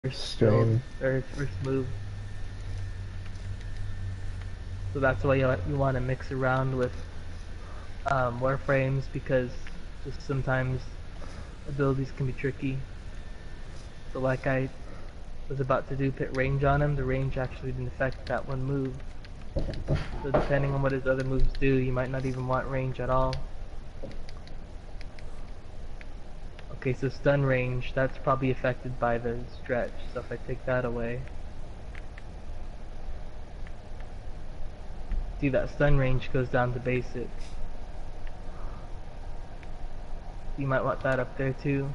first build Stream. or his first move. So that's why you want to mix around with Warframes, because just sometimes abilities can be tricky. So like I was about to do pit range on him, the range actually didn't affect that one move. So depending on what his other moves do, you might not even want range at all. Okay, so stun range, that's probably affected by the stretch, so if I take that away. See, that stun range goes down to basic. You might want that up there too.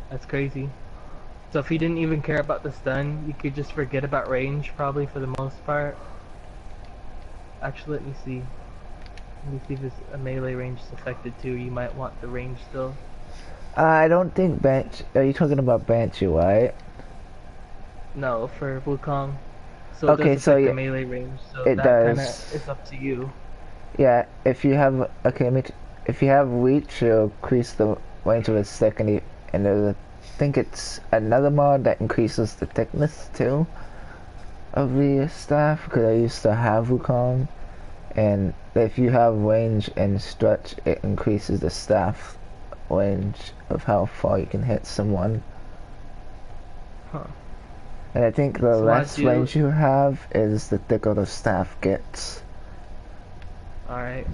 That's crazy. So if you didn't even care about the stun, you could just forget about range probably for the most part. Actually, let me see. Let me see if a melee range is affected too. You might want the range still. I don't think bench. Are you talking about Banshee, right? No, for Wukong. So it does Okay, so affect the yeah, melee range, so it that kinda does. is up to you. Yeah, if you have if you have reach, you'll increase the range of a second. And I think it's another mod that increases the thickness too of the staff. Because I used to have Wukong, and if you have range and stretch, it increases the staff range of how far you can hit someone. Huh. And I think the So what I less do, range you have is the thicker the staff gets. alright.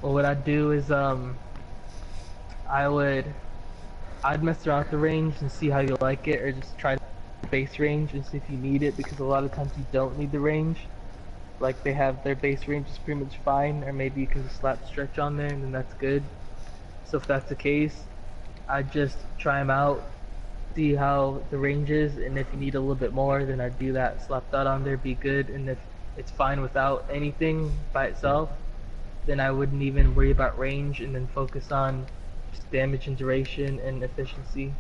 Well, what I'd do is, I would, I'd mess around with the range and see how you like it, or just try the base range and see if you need it, because a lot of times you don't need the range. Like they have their base range is pretty much fine, or maybe you can just slap stretch on there and then that's good. So if that's the case, I'd just try them out, see how the range is, and if you need a little bit more, then I'd do that, slap that on there, be good. And if it's fine without anything by itself, then I wouldn't even worry about range and then focus on just damage and duration and efficiency.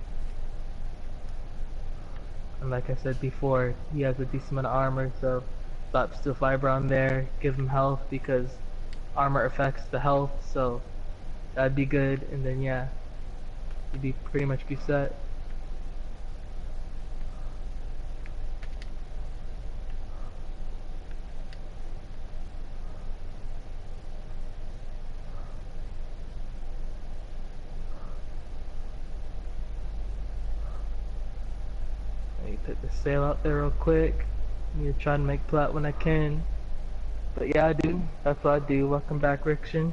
And like I said before, he has a decent amount of armor, so slap steel fiber on there, give him health, because armor affects the health, so that'd be good. And then yeah, you'd be pretty much be set. Let me put the sail out there real quick. I'm gonna try to make plat when I can. But yeah, I do. That's what I do. Welcome back, Riction.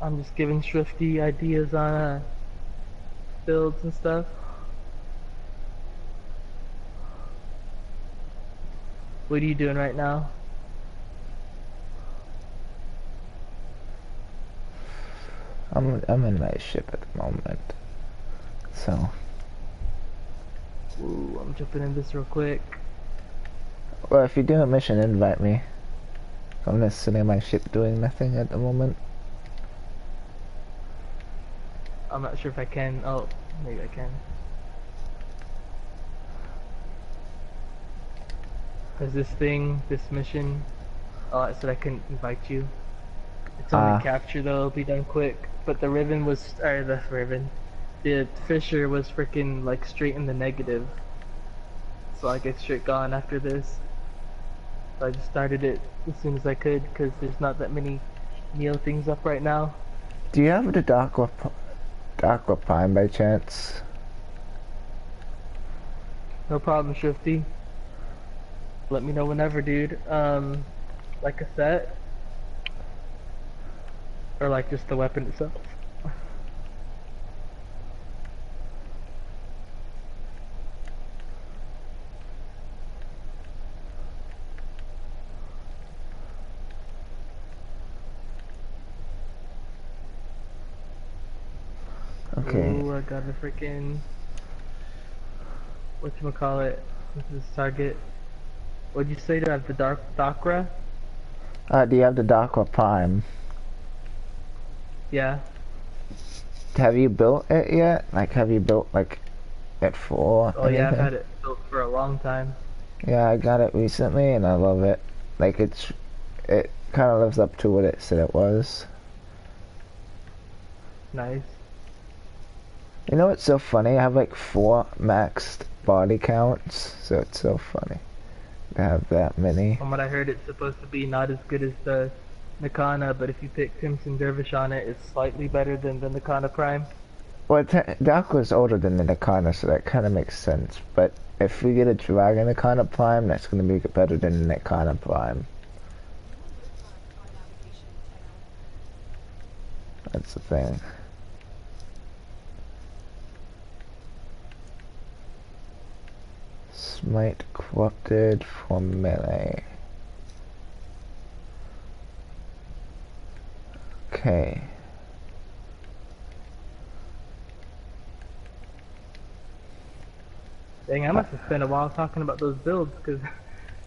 I'm just giving Swifty ideas on builds and stuff. What are you doing right now? I'm in my ship at the moment, so. Ooh, I'm jumping in this real quick. Well, if you do a mission, invite me. I'm just sitting in my ship doing nothing at the moment. I'm not sure if I can. Oh, maybe I can. Cause this mission, oh, I said I couldn't invite you. It's only capture though, it'll be done quick. But the Riven was, or the Riven, the Fisher was freaking like straight in the negative. So I get straight gone after this. So I just started it as soon as I could, cause there's not that many Neo things up right now. Do you have the Dark Prime by chance? No problem, Shifty. Let me know whenever, dude. Like a set? Or like just the weapon itself? Okay. Ooh, I got a freaking, whatchamacallit, this is target. What'd you say to have the Dakra? Do you have the Dark Prime? Yeah. Have you built it yet? Like, have you built, like, it for Oh yeah, I've anything? had it built for a long time. Yeah, I got it recently and I love it. Like, it kind of lives up to what it said it was. Nice. You know what's so funny? I have like 4 maxed body counts, so it's so funny to have that many. From what I heard, it's supposed to be not as good as the Nakana, but if you pick Crimson Dervish on it, it's slightly better than the Nakana Prime. Well, Dark was older than the Nakana, so that kind of makes sense. But if we get a Dragon Nakana Prime, that's going to be better than the Nakana Prime. That's the thing. Smite corrupted for melee. Okay. Dang, I must have spent a while talking about those builds, because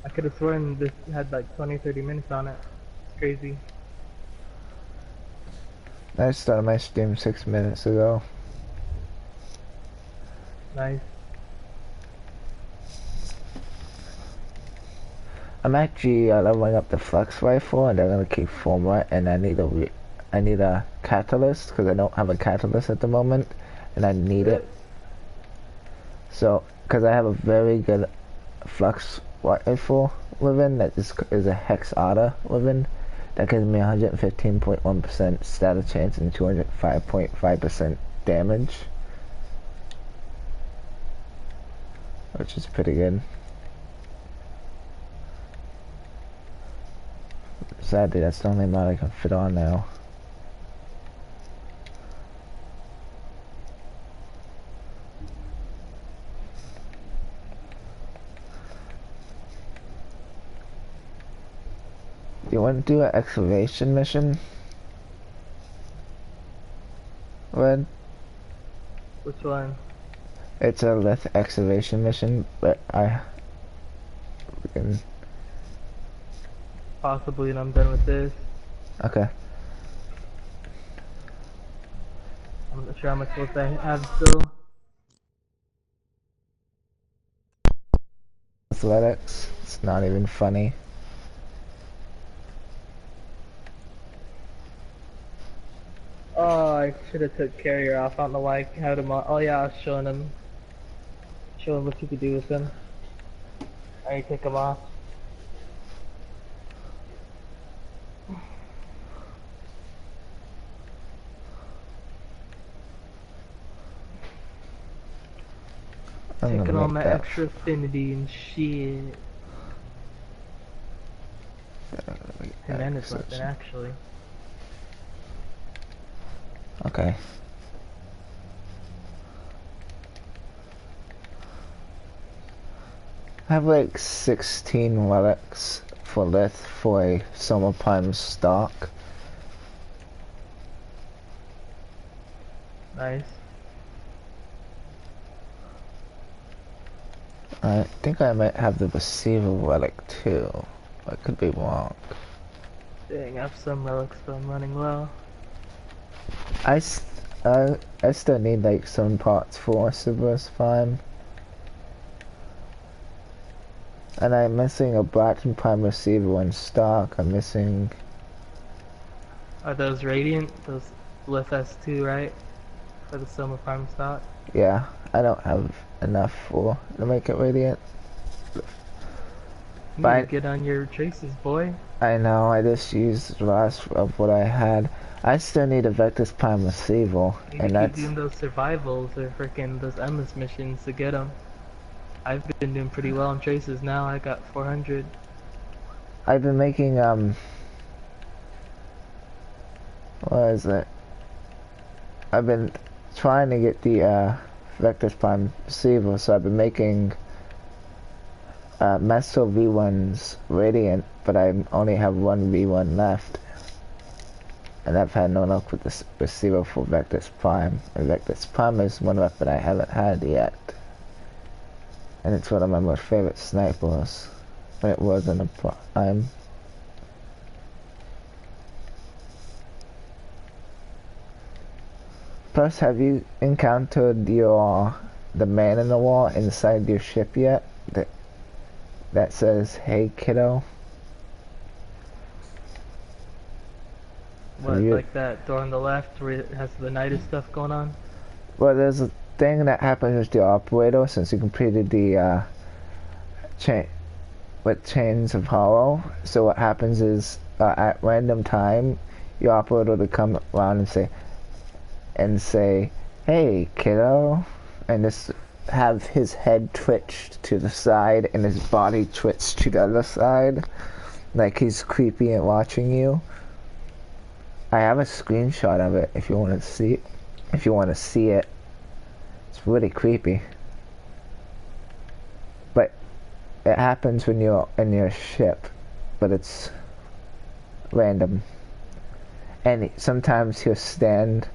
I could have sworn this had like 20-30 minutes on it. It's crazy. I started my stream 6 minutes ago. Nice. I'm actually leveling up the Flex Rifle, and they're gonna keep format, and I need a catalyst because I don't have a catalyst at the moment, and I need it. So, because I have a very good Flux Rifle weapon that is a Hex Otter weapon that gives me 115.1% status chance and 205.5% damage, which is pretty good. Sadly, that's the only mod I can fit on now. You want to do an excavation mission? Red? Which one? It's a lith excavation mission, but we can... Possibly, and I'm done with this. Okay. I'm not sure how much else I have still. Athletics. It's not even funny. Oh, I should have took carrier off. I don't know why I had him on. Oh yeah, I was showing him what you could do with him. I take him off. I'm Taking gonna all make my that. extra affinity and shit. 10 minutes left then, actually. Okay. I have like 16 relics for lith for a Summer Prime stock. Nice. I think I might have the receiver relic too. I could be wrong. Dang, I have some relics, but I'm running low. I still need like some parts for Cerberus Prime. And I'm missing a Blackton Prime receiver in stock. I'm missing... Are those Radiant? Those Lith S2, right? For the Summer Prime stock? Yeah, I don't have enough for to make it Radiant. You need But to get on your traces, boy. I know, I just used the last of what I had. I still need a Vectus Prime receiver, You need and to keep that's... doing those survivals or freaking those endless missions to get them. I've been doing pretty well on traces now. I got 400. I've been making, what is it? I've been trying to get the, Vectus Prime receiver, so I've been making, Meso V1's Radiant, but I only have one V1 left. And I've had no luck with this receiver for Vectus Prime. And Vectus Prime is one weapon I haven't had yet. And it's one of my most favorite snipers. When it was in a prime. Plus, have you encountered the man in the wall inside your ship yet? That says, "Hey kiddo." So What, like that door on the left where it has the nightest stuff going on? well, there's a thing that happens with the operator since you completed the chain with Chains of Hollow. So what happens is at random time, your operator will come around and say, "Hey, kiddo," and just have his head twitched to the side and his body twitched to the other side, like he's creepy and watching you. I have a screenshot of it if you want to see it. If you want to see it, it's really creepy. But it happens when you're in your ship, but it's random. And sometimes he'll stand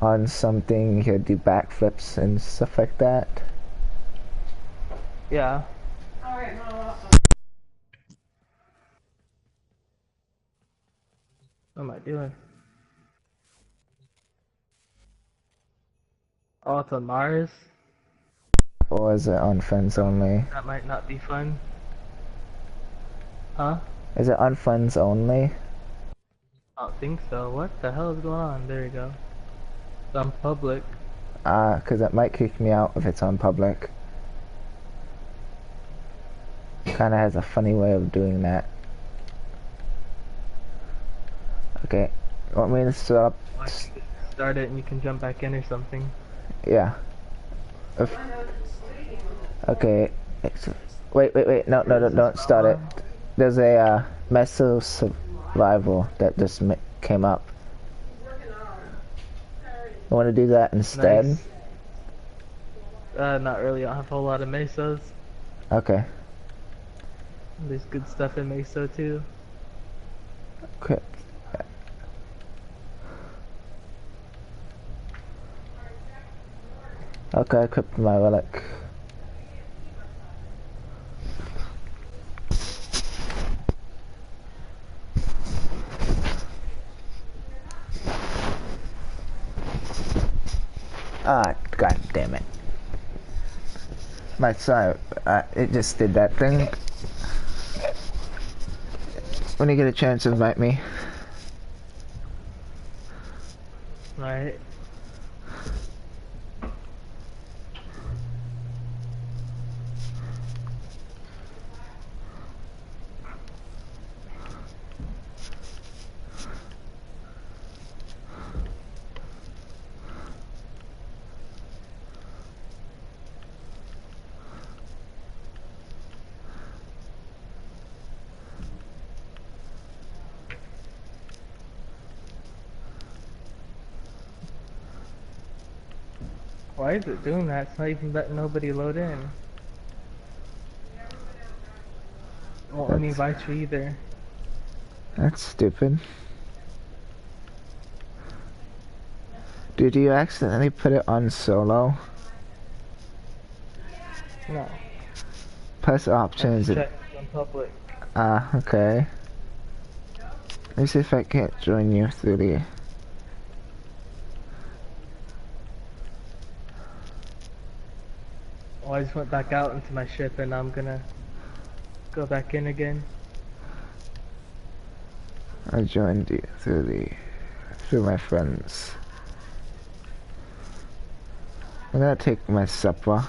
on something, he'll do backflips and stuff like that. Yeah. What am I doing? Oh, it's on Mars? Or is it on Friends Only? That might not be fun. Huh? Is it on Friends Only? I don't think so. What the hell is going on? There you go. It's on public. Because it might kick me out if it's on public. Kinda has a funny way of doing that. Okay, want me to stop? Well, I can just start it and you can jump back in or something. Yeah. If, okay. Wait, no, don't start it. There's a Meso survival that just came up. You want to do that instead? Nice. Not really. I don't have a whole lot of mesos. Okay. There's good stuff in meso too. Okay. Okay, I equipped my relic. Ah, god damn it. My son, it just did that thing. When you get a chance, invite me. Right. Why is it doing that? It's not even letting nobody load in. Won't let me invite you either. That's stupid. Did you accidentally put it on solo? No. Press options. Check on public. Okay. Let me see if I can't join you through the... Oh, I just went back out into my ship and I'm gonna go back in again. I joined you through my friends. I'm gonna take my supper.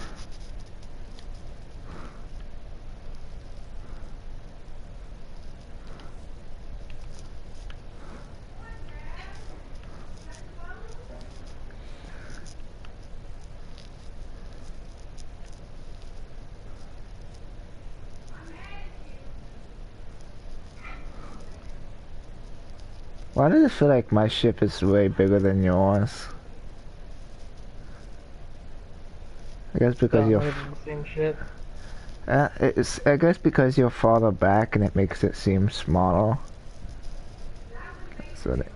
Why does it feel like my ship is way bigger than yours? I guess because you're... the same ship. I guess because you're farther back and it makes it seem smaller. That's what it...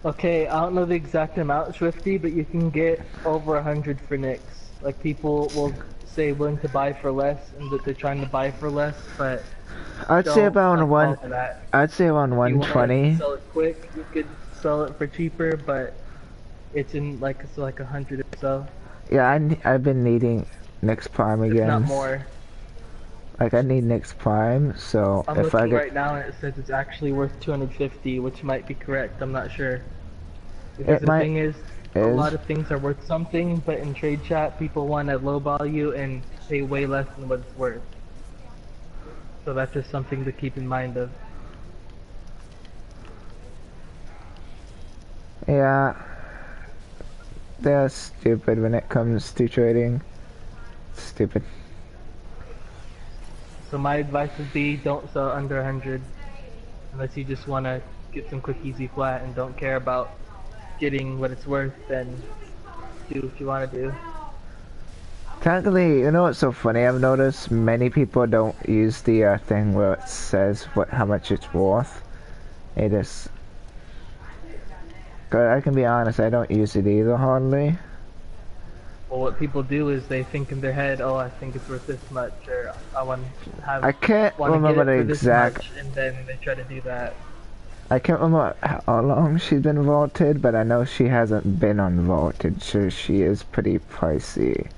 Okay, I don't know the exact amount, Swifty, but you can get over 100 for Nyx. Like, people will say willing to buy for less, and that they're trying to buy for less, but I'd say around one. I'd say around 120. If you sell it quick, you could sell it for cheaper, but it's in like 100 or so. Yeah, I've been needing Nyx Prime again. If not more. Like I need Nyx Prime, so I'm if I looking get right now and it says it's actually worth 250, which might be correct. I'm not sure. Because it the might thing is, a is lot of things are worth something, but in trade chat, people want to lowball you and pay way less than what it's worth. So that's just something to keep in mind of. yeah, they're stupid when it comes to trading. Stupid. So my advice would be don't sell under 100 unless you just want to get some quick easy flat and don't care about getting what it's worth, then do what you want to do. Technically, you know what's so funny? I've noticed many people don't use the thing where it says how much it's worth. It is. Cause I can be honest, I don't use it either hardly. Well, what people do is they think in their head, oh, I think it's worth this much, or I want to I can't get remember it the for this exact. much, and then they try to do that. I can't remember how long she's been vaulted, but I know she hasn't been unvaulted, so she is pretty pricey.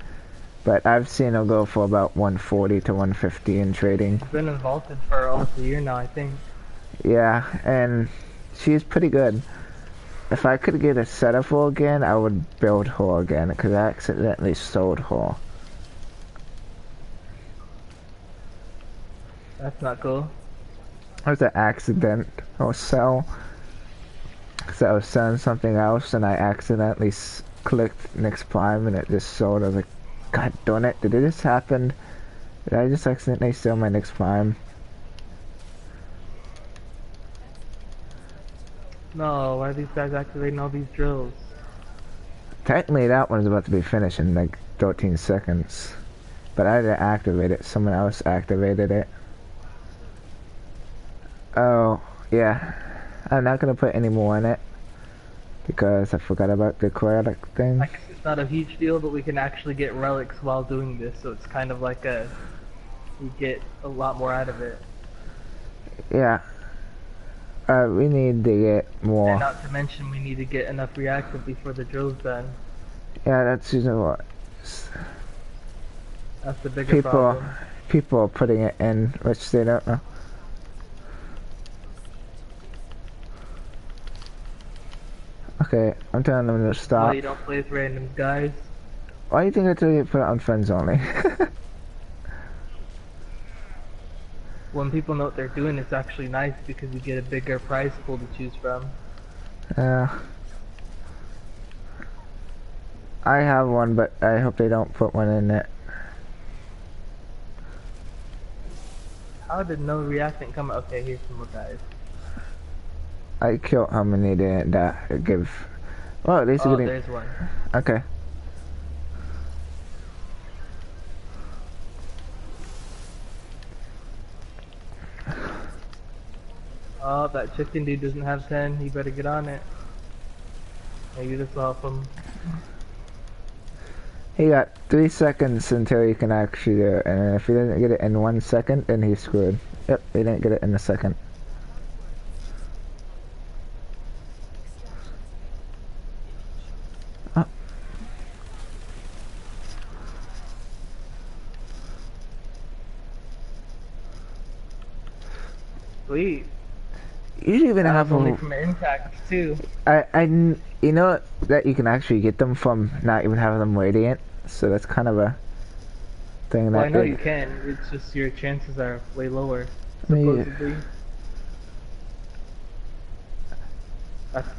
But I've seen her go for about 140 to 150 in trading. She's been involved for almost a year now, I think. Yeah, and she's pretty good. If I could get a setup for her again, I would build her again, because I accidentally sold her. That's not cool. It was an accident or sell. Because I was selling something else and I accidentally clicked Next Prime and it just sold. I was like, God darn it, did it just happen? Did I just accidentally sell my Next Prime? No, why are these guys activating all these drills? Technically that one's about to be finished in like 13 seconds. But I didn't activate it, someone else activated it. Oh, yeah. I'm not gonna put any more in it. Because I forgot about the relic thing. I guess it's not a huge deal, but we can actually get relics while doing this, so it's kind of like you get a lot more out of it. Yeah. We need to get more. And not to mention we need to get enough reactive before the drill's done. Yeah, that's usually what. That's the bigger problem. People are putting it in, which they don't know. Okay, I'm telling them to stop. Why you don't play with random guys? Why do you think I tell you to put it on friends only? When people know what they're doing, it's actually nice because you get a bigger prize pool to choose from. Yeah. I have one, but I hope they don't put one in it. How did no reactant come? Okay, here's some more guys. I killed how many didn't give. Well, at least Oh, getting. there's one. Okay. Oh, that chicken dude doesn't have 10. You better get on it. Maybe this will help him. He got 3 seconds until he can actually do it, and if he doesn't get it in 1 second, then he's screwed. Yep, he didn't get it in a second. Oh. Sweet. Usually when I That have was only from intact too. you know that you can actually get them from not even having them radiant, so that's kind of a thing Well, that I know you can. It's just your chances are way lower, supposedly.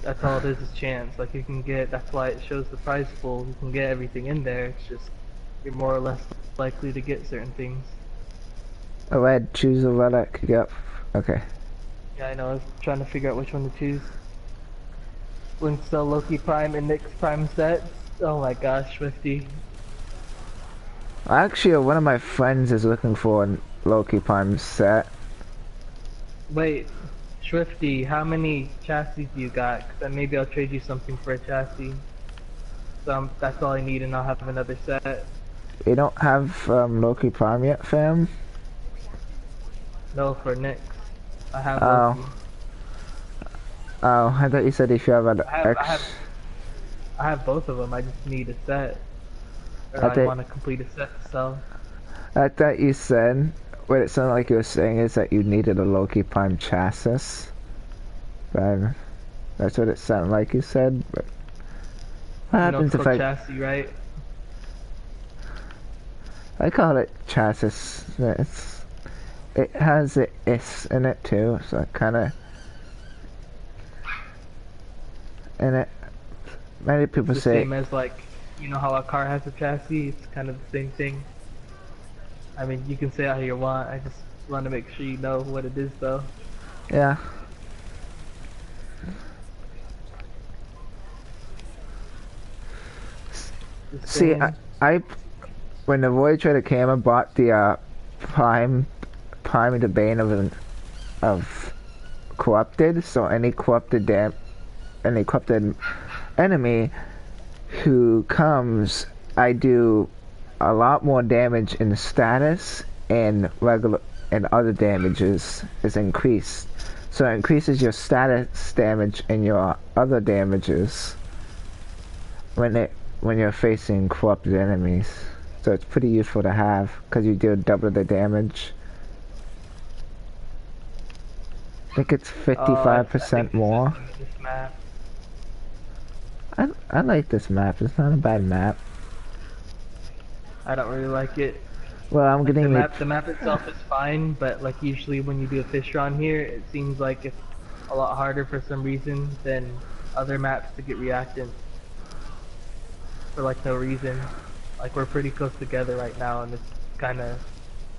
That's all it is chance. Like you can get. That's why it shows the prize pool. You can get everything in there. It's just you're more or less likely to get certain things. Oh, I'd choose a relic. Yep. Okay. Yeah, I know. I was trying to figure out which one to choose. When sell Loki Prime and Nyx Prime sets. Oh my gosh, Swifty. Actually, one of my friends is looking for a Loki Prime set. Wait, Swifty, how many chassis do you got? 'Cause then maybe I'll trade you something for a chassis. So that's all I need, and I'll have another set. You don't have Loki Prime yet, fam? No, for Nyx. I have Oh. Loki. Oh, I thought you said if you have an I have both of them. I just need a set. Or I want to complete a set to sell. I thought you said what it sounded like you were saying is that you needed a Loki Prime chassis. But that's what it sounded like you said. But what You know, it's happens if called chassis, right? I call it chassis. It has the S in it too, so it kind of. And it, many people The say, same as like, you know how a car has a chassis? It's kind of the same thing. I mean, you can say it how you want. I just want to make sure you know what it is, though. yeah. Just See, saying. I when the Void Trader came, I bought the Prime the Bane of corrupted. So any corrupted enemy who comes, I do a lot more damage in status and regular and other damages is increased. So it increases your status damage and your other damages when you're facing corrupted enemies. So it's pretty useful to have because you do double the damage. I think it's I think 55% this is more. this map. I like this map. It's not a bad map. I don't really like it. Well, I'm Like getting the map itself is fine, but like usually when you do a fish run here, it seems like it's a lot harder for some reason than other maps to get reactants for like no reason. Like we're pretty close together right now, and it's kind of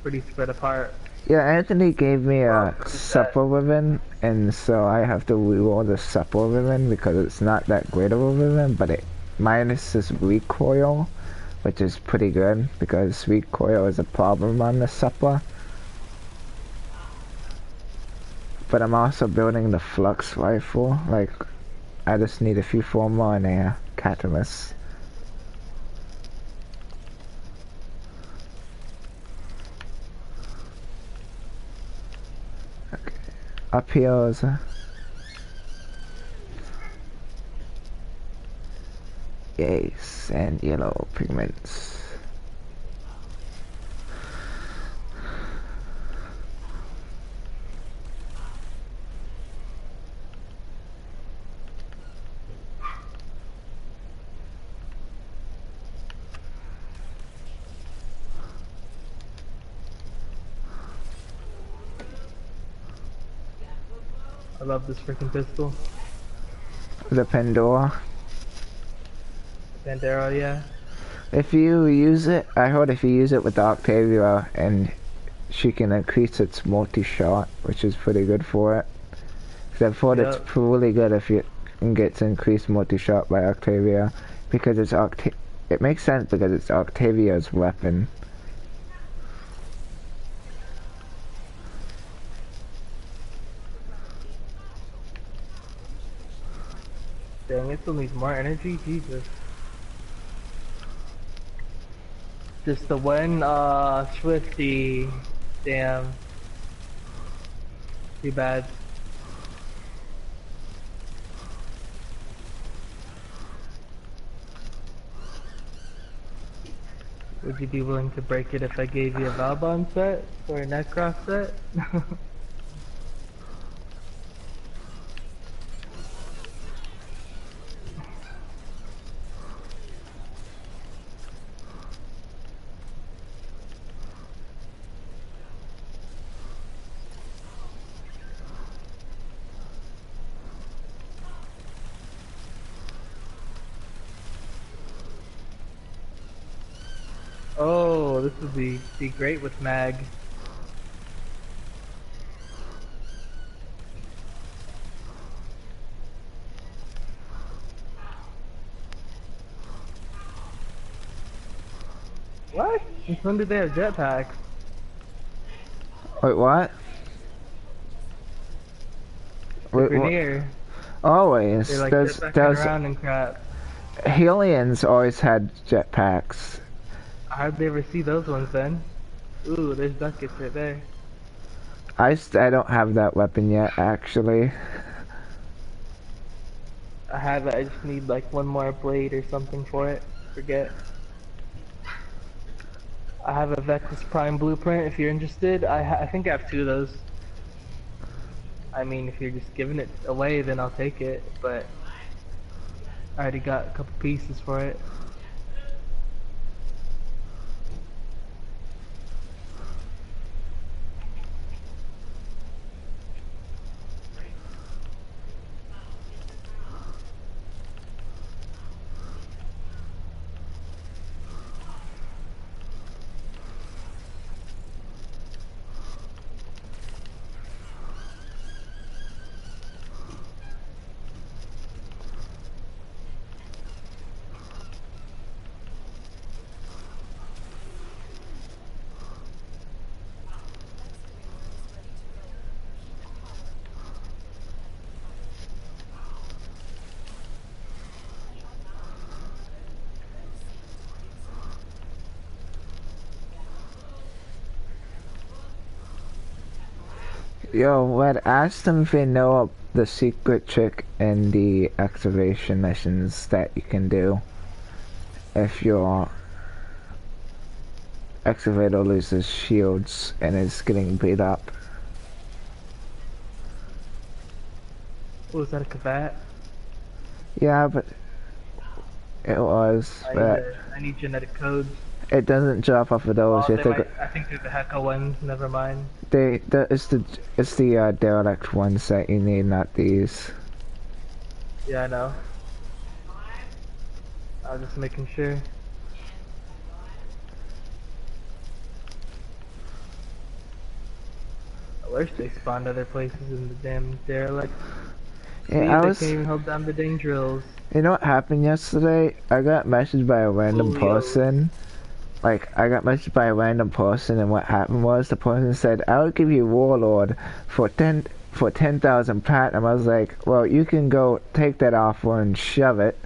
pretty spread apart. Yeah, Anthony gave me a Just that. supple ribbon, and so I have to reroll the supple ribbon because it's not that great of a ribbon, but it minuses recoil, which is pretty good because recoil is a problem on the supple. But I'm also building the flux rifle. Like, I just need a few more and a catalyst. Okay. Up here is yes, and yellow pigments. I love this freaking pistol. The Pandora. Bandera, yeah. If you use it, I heard if you use it with the Octavia, and she can increase its multi-shot, which is pretty good for it. Because I've heard it's Yep. really good if it gets increased multi-shot by Octavia, because it makes sense because it's Octavia's weapon. Dang, it still needs more energy? Jesus. Just the one, Swifty. Damn. Too bad. Would you be willing to break it if I gave you a Valbon set? Or a Necross set? Oh, this would be great with mag. What? Since when did they have jetpacks? Wait, what? The Wait, what? Grenier. Always. They like There's jetpacking around and crap. Hellions always had jetpacks. I hardly ever see those ones then. Ooh, there's duckets right there. I don't have that weapon yet, actually. I have it, I just need like one more blade or something for it. Forget. I have a Vectis Prime blueprint if you're interested. I think I have two of those. I mean, if you're just giving it away, then I'll take it, but I already got a couple pieces for it. Yo, what? Ask them if they know the secret trick in the activation missions that you can do if your excavator loses shields and is getting beat up. Was that a Kavat? Yeah, but it was, but I need genetic codes. it doesn't drop off of those. Oh, I think they're the Hecka ones. Never mind. It's the derelict ones that you need, not these. Yeah, I know. I was just making sure. I wish they spawned other places in the damn derelict. Yeah, They can't even hold down the dang drills. You know what happened yesterday? I got messaged by a random person. Like, I got messaged by a random person, and what happened was the person said, "I will give you Warlord for 10,000 platinum." I was like, "Well, you can go take that offer and shove it,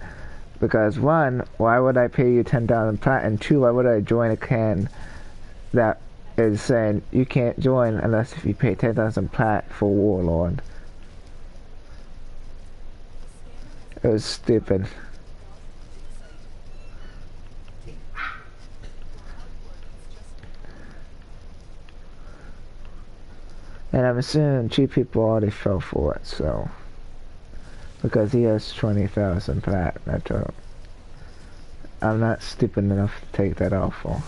because one, why would I pay you 10,000 platinum? Two, why would I join a clan that is saying you can't join unless if you pay 10,000 plat for Warlord?" It was stupid. And I'm assuming cheap people already fell for it, so. Because he has 20,000 plat, I'm not stupid enough to take that offer.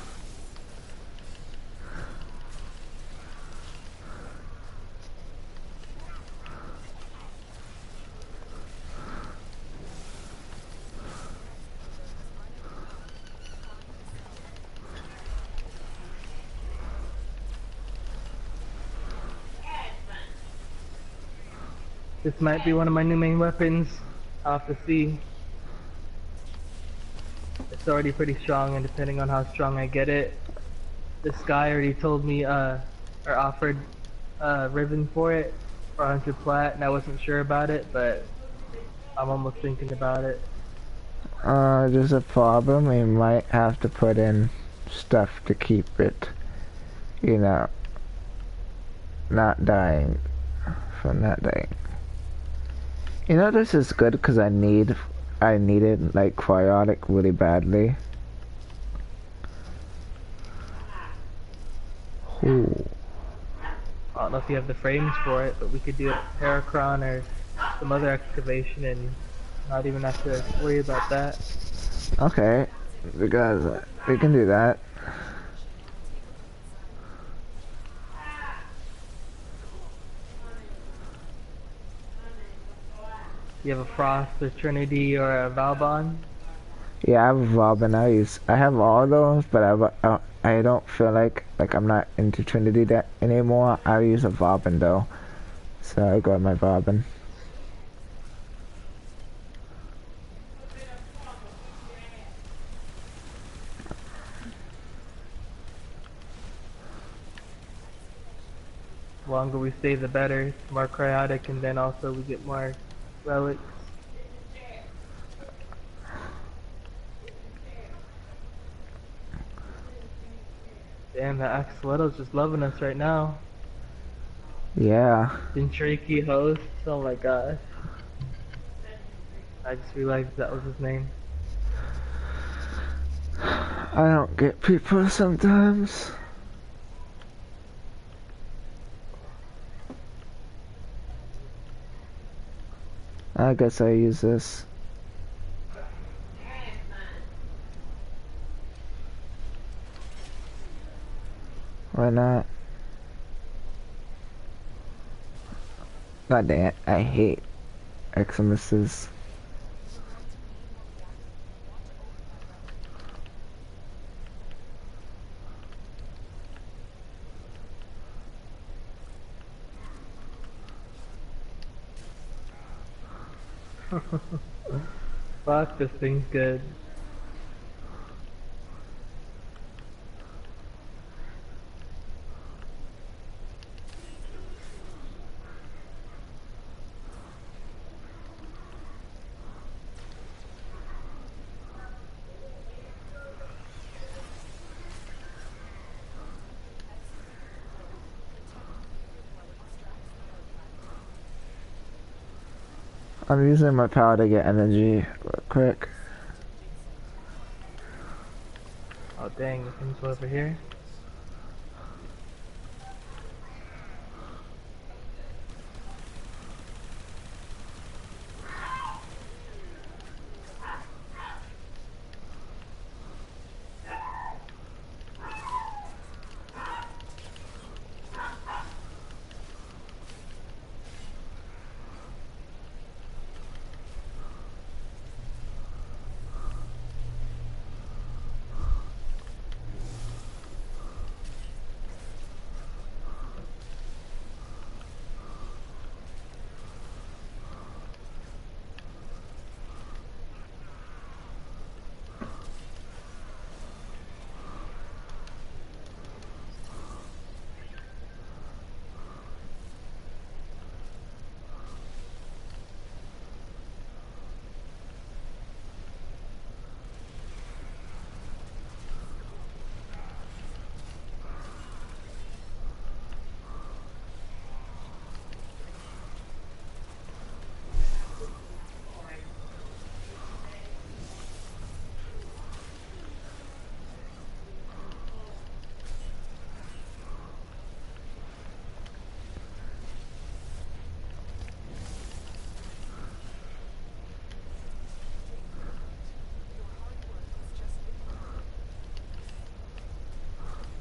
This might be one of my new main weapons. I'll have to see. It's already pretty strong, and depending on how strong I get it, this guy already told me, or offered ribbon for it for 100 plat, and I wasn't sure about it, but I'm almost thinking about it. There's a problem. We might have to put in stuff to keep it, you know, not dying, from not dying. You know, this is good because I needed like cryotic really badly. Ooh. I don't know if you have the frames for it, but we could do it Paracron or some other excavation and not even have to worry about that. Okay, because we can do that. You have a Frost, a Trinity, or a Valbon? Yeah, I have a Robin. I have all those, but I don't feel like I'm not into Trinity that anymore. I use a Robin though, so I go with my Robin. The longer we stay, the better. It's more cryotic, and then also we get more relics. Damn, that Axolotl's just loving us right now. Yeah. Dentriki host, oh my gosh. I just realized that was his name. I don't get people sometimes. I guess I use this. Why not? God damn it, I hate Xmas. Fuck, this thing's good. I'm using my power to get energy real quick. Oh dang, the thing's over here.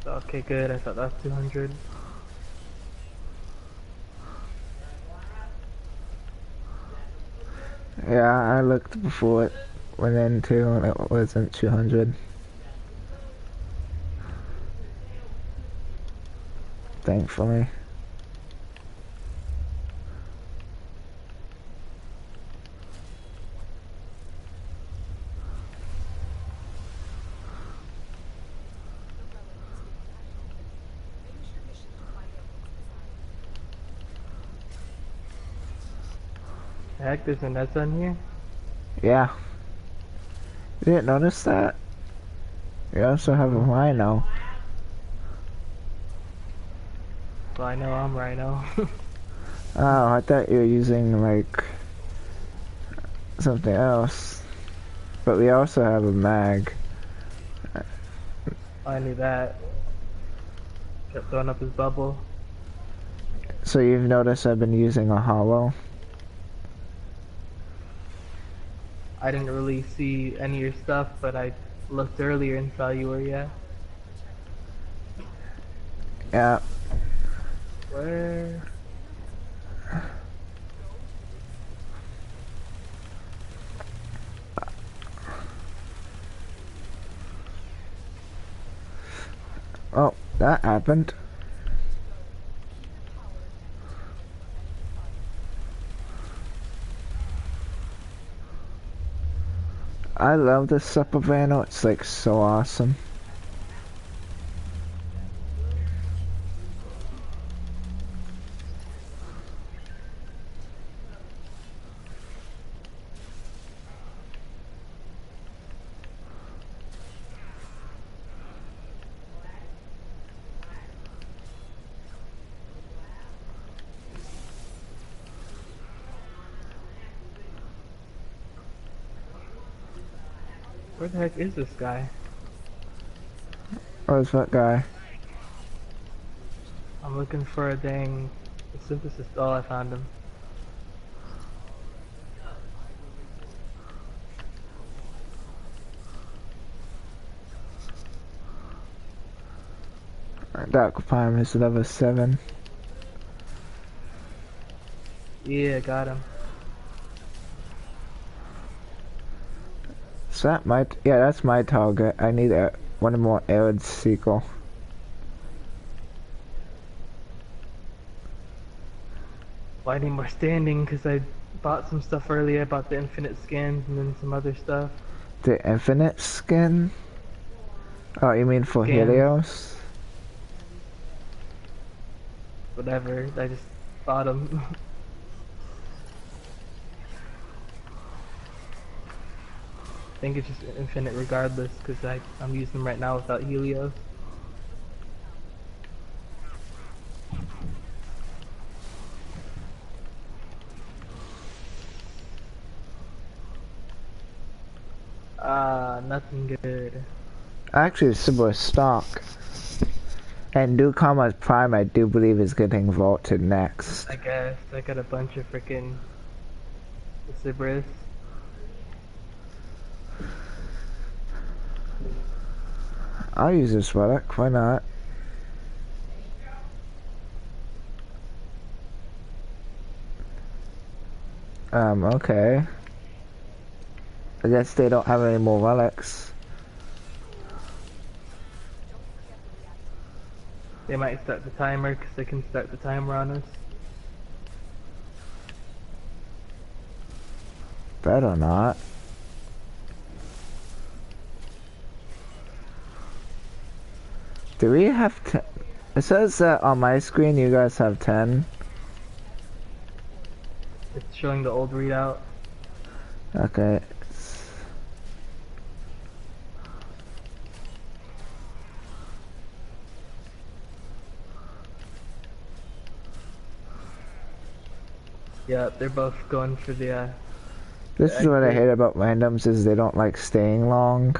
Okay, good. I thought that's 200. Yeah, I looked before it went in too, and it wasn't 200. Thankfully. Heck, there's a nest on here? Yeah. You didn't notice that? You also have a rhino. Well, I know I'm Rhino. Oh, I thought you were using, like, something else. But we also have a mag. I knew that. Kept throwing up his bubble. So you've noticed I've been using a hollow? I didn't really see any of your stuff, but I looked earlier and saw you were, yeah. Yeah. Where? Oh, that happened. I love this Supper Vano, it's like so awesome. Where the heck is this guy? Where's that guy? I'm looking for a dang synthesis. Oh, I found him. Dark Prime is level 7. Yeah, got him. So that might, yeah, that's my target. I need one more arid sequel. Well, I need more standing because I bought some stuff earlier. I bought the infinite scans and then some other stuff. The infinite skin? Oh, you mean for Scans, Helios? whatever. I just bought them. I think it's just infinite regardless because I'm using them right now without Helios. Nothing good. Actually, it's super stock. And Ducama's Prime, I do believe, is getting vaulted next. I guess I got a bunch of freaking Cerberus. I'll use this relic, why not? Okay. I guess they don't have any more relics. They might start the timer because they can start the timer on us. Better not. Do we have 10? It says that on my screen you guys have 10. It's showing the old readout. Okay. Yeah, they're both going for the This is what I hate about randoms, is they don't like staying long.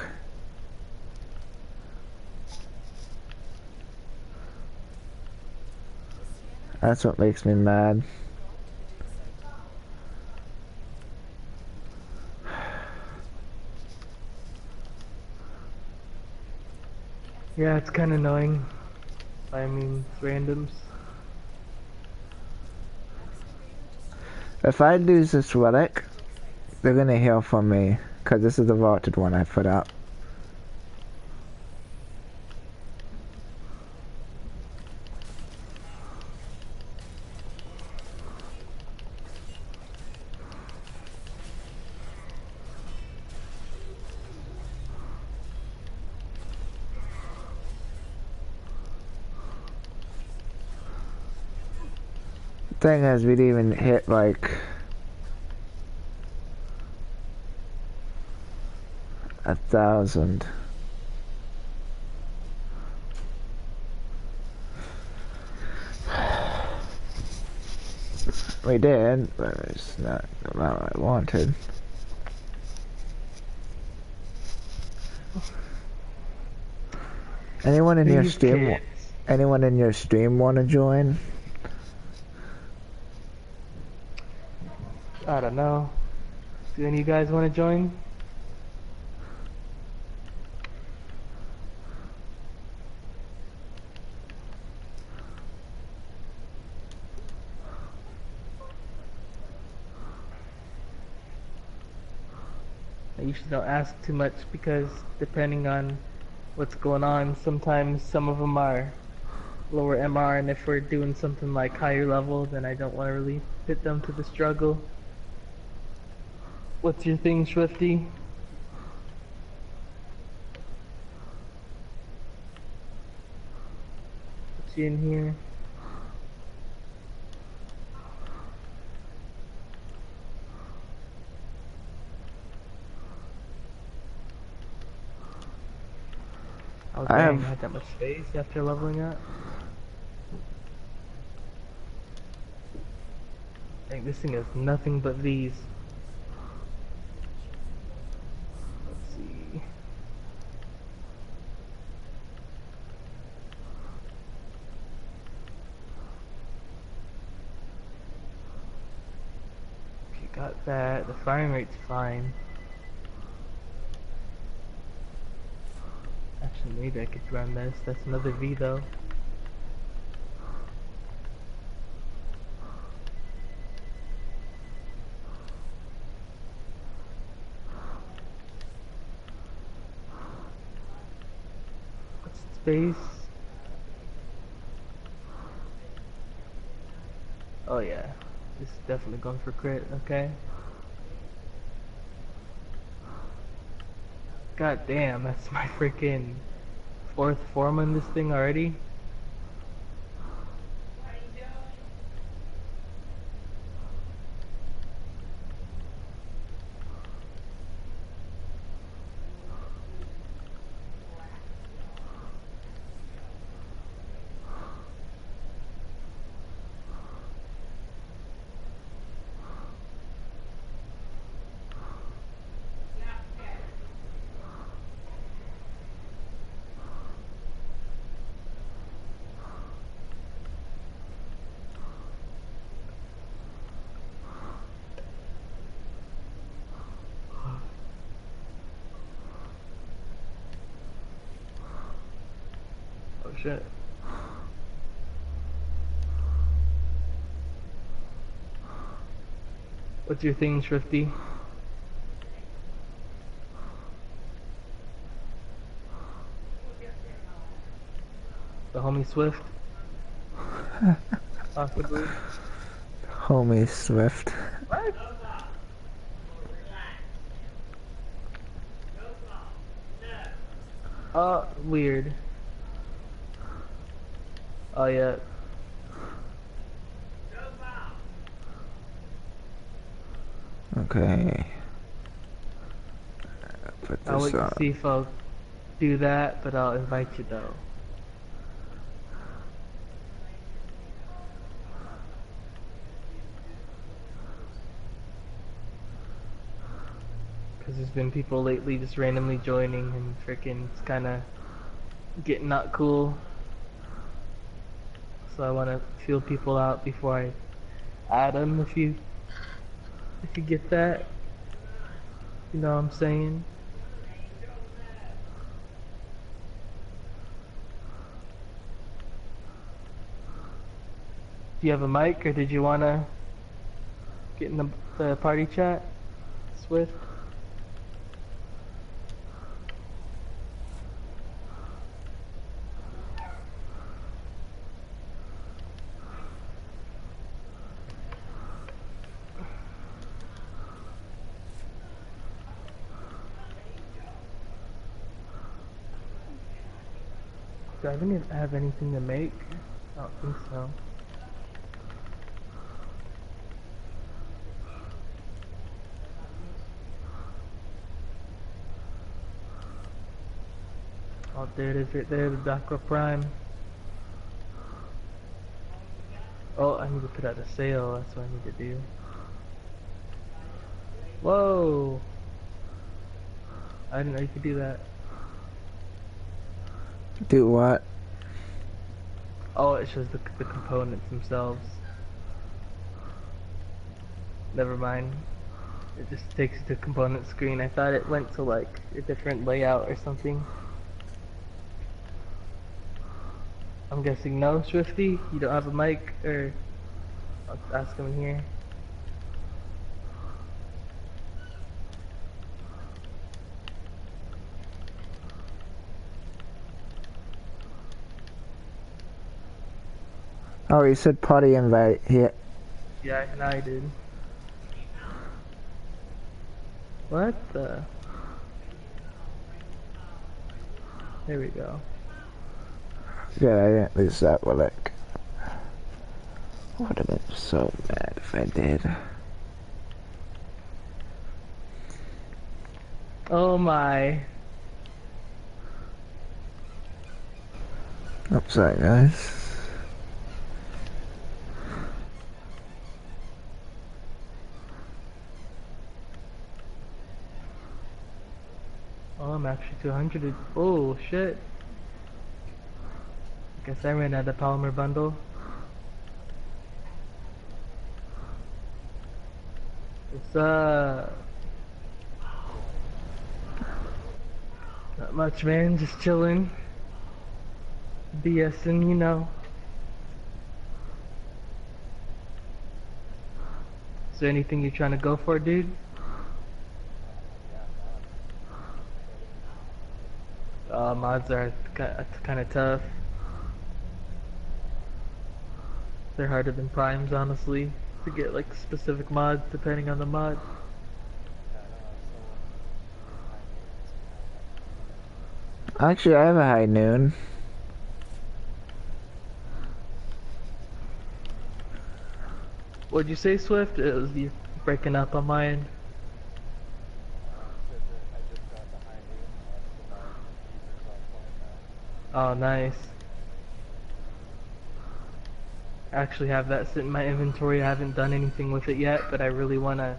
That's what makes me mad. Yeah, it's kind of annoying. I mean, it's randoms. If I lose this relic, they're gonna heal from me, because this is the vaulted one I put up. Thing is, we'd even hit like 1,000. We did, but it's not the amount I wanted. Anyone in your These stream? kids. Anyone in your stream want to join? I don't know. Do any of you guys want to join? I usually don't ask too much because depending on what's going on, sometimes some of them are lower MR, and if we're doing something like higher level, then I don't want to really put them to the struggle. What's your thing, Swifty? What's in here? Oh dang, I had that much space after leveling up. Dang, this thing has nothing but V's. Let's see. Got that. The firing rate's fine. Actually, maybe I could run this. That's another V though. What's space? Oh yeah. This is definitely going for crit, okay. God damn, that's my freaking fourth form on this thing already. Oh shit. What's your thing, Shrifty? The homie Swift? Possibly. Homie Swift. What? Weird. Oh yeah. Okay. Put I'll this wait to on. see if I'll do that, but I'll invite you though. Because there's been people lately just randomly joining and freaking it's kinda getting not cool. So I wanna feel people out before I add them if you get that. You know what I'm saying? Do you have a mic or did you wanna get in the party chat? Swift? Do I even have anything to make? I don't think so. Oh, there it is right there, the Dakra Prime. Oh, I need to put out a sale, that's what I need to do. Whoa! I didn't know you could do that. Do what? Oh, it shows the components themselves. Never mind. It just takes you to component screen. I thought it went to like a different layout or something. I'm guessing no, Swifty? You don't have a mic? Or I'll ask him in here. Oh, he said party invite. Yeah. Yeah, now I did. What the? There we go. Yeah, I didn't lose that relic. I would have been so mad if I did. Oh my. I'm sorry, guys. Oh, I'm actually 200. Oh shit. Guess I ran out of polymer bundle. It's not much, man. Just chilling, BSing, you know. Is there anything you're trying to go for, dude? Mods are kind of tough. They're harder than primes, honestly, to get like specific mods depending on the mod. Actually, I have a high noon. What'd you say, Swift? It was you breaking up on my end. Oh, nice. I actually have that sitting in my inventory. I haven't done anything with it yet, but I really want to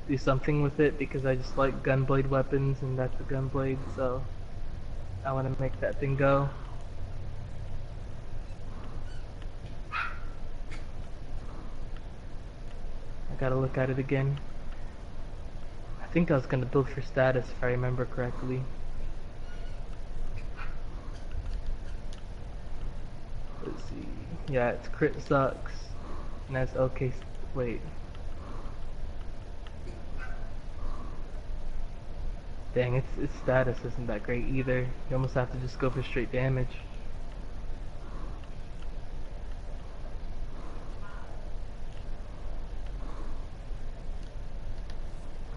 do something with it because I just like gunblade weapons and that's a gunblade, so I want to make that thing go. I gotta look at it again. I think I was gonna build for status if I remember correctly. Let's see. Yeah, it's crit sucks. And that's okay. Wait. Dang, its status isn't that great either. You almost have to just go for straight damage.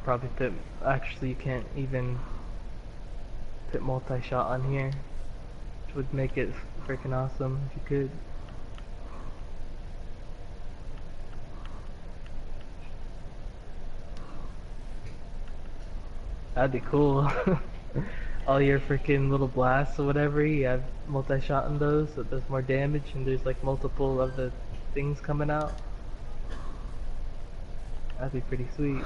Probably put. Actually, you can't even put multi-shot on here, which would make it freaking awesome if you could. That'd be cool. All your freaking little blasts or whatever, you have multi-shot in those, so it does more damage, and there's like multiple of the things coming out. That'd be pretty sweet.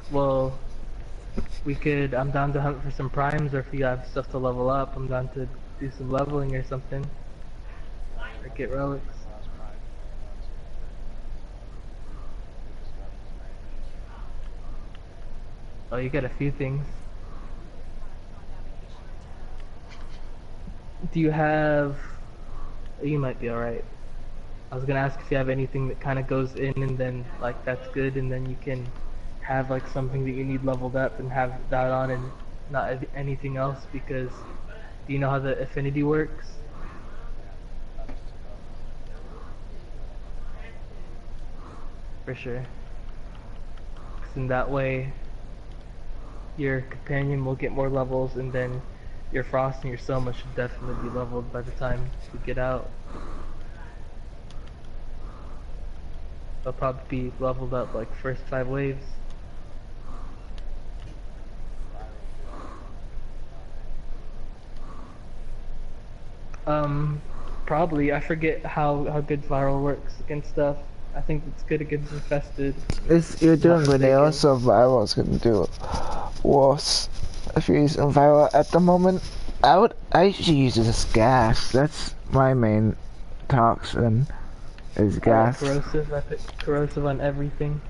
Well, we could, I'm down to hunt for some primes, or if you have stuff to level up, I'm down to do some leveling or something. Or get relics. Oh, you got a few things. Do you have... You might be alright. I was gonna ask if you have anything that kind of goes in and then, like, that's good, and then you can have, like, something that you need leveled up and have that on and not anything else, because do you know how the affinity works? For sure. 'Cause in that way, your companion will get more levels, and then your frost and your soma should definitely be leveled by the time you get out. They'll probably be leveled up like first 5 waves. Probably. I forget how good viral works against stuff. I think it's good against infested. You're doing vanilla, so viral's gonna do it worse. If you're using viral at the moment, I usually use this gas. That's my main toxin. Is gas. Corrosive. I put corrosive on everything.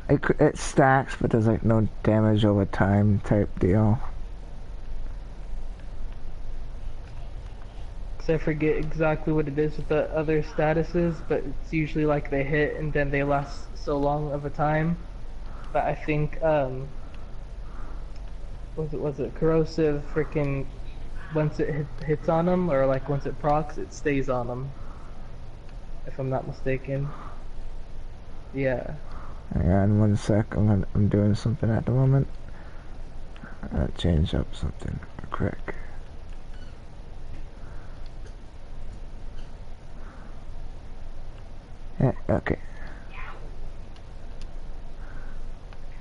It stacks, but there's like no damage over time type deal. I forget exactly what it is with the other statuses, but it's usually like they hit and then they last so long of a time. But I think was it corrosive freaking once it hits on them, or like once it procs it stays on them, if I'm not mistaken. Yeah. Hang on 1 sec, I'm doing something at the moment. Change up something quick. Yeah, okay.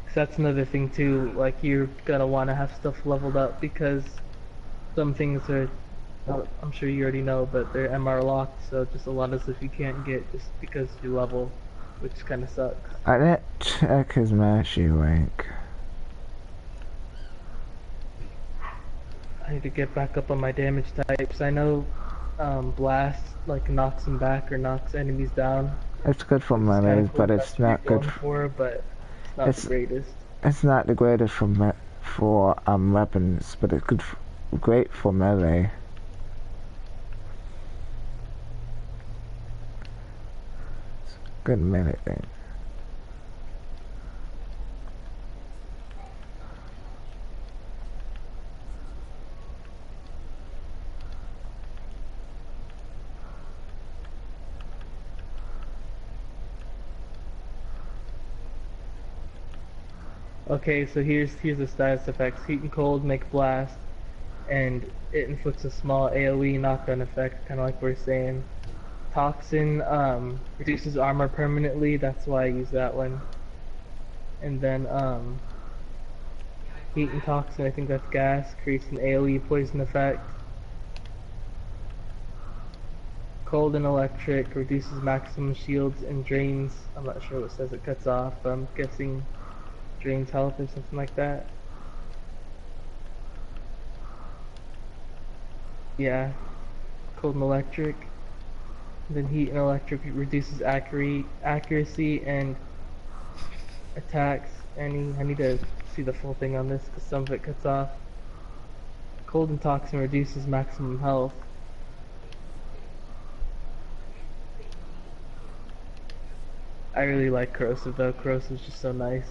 So that's another thing too, like you're gonna want to have stuff leveled up, because some things are, I'm sure you already know, but they're MR locked, so just a lot of stuff you can't get just because you level, which kind of sucks. I didn't check his Mashy link. I need to get back up on my damage types. I know Blast like knocks them back or knocks enemies down. It's good for It's kind melee, of cool. but That's it's what you're not good. going for, but it's not the It's greatest. it's not the greatest for weapons, but it's great for melee. It's a good melee thing. Okay, so here's the status effects. Heat and cold make blast, and it inflicts a small AoE knockdown effect, kind of like we're saying. Toxin reduces armor permanently. That's why I use that one. And then heat and toxin, I think that's gas, creates an AoE poison effect. Cold and electric reduces maximum shields and drains. I'm not sure what says it cuts off, but I'm guessing drains health or something like that. Yeah, cold and electric. Then heat and electric reduces accuracy and attacks. I need to see the full thing on this because some of it cuts off. Cold and toxin reduces maximum health. I really like corrosive though. Corrosive's just so nice.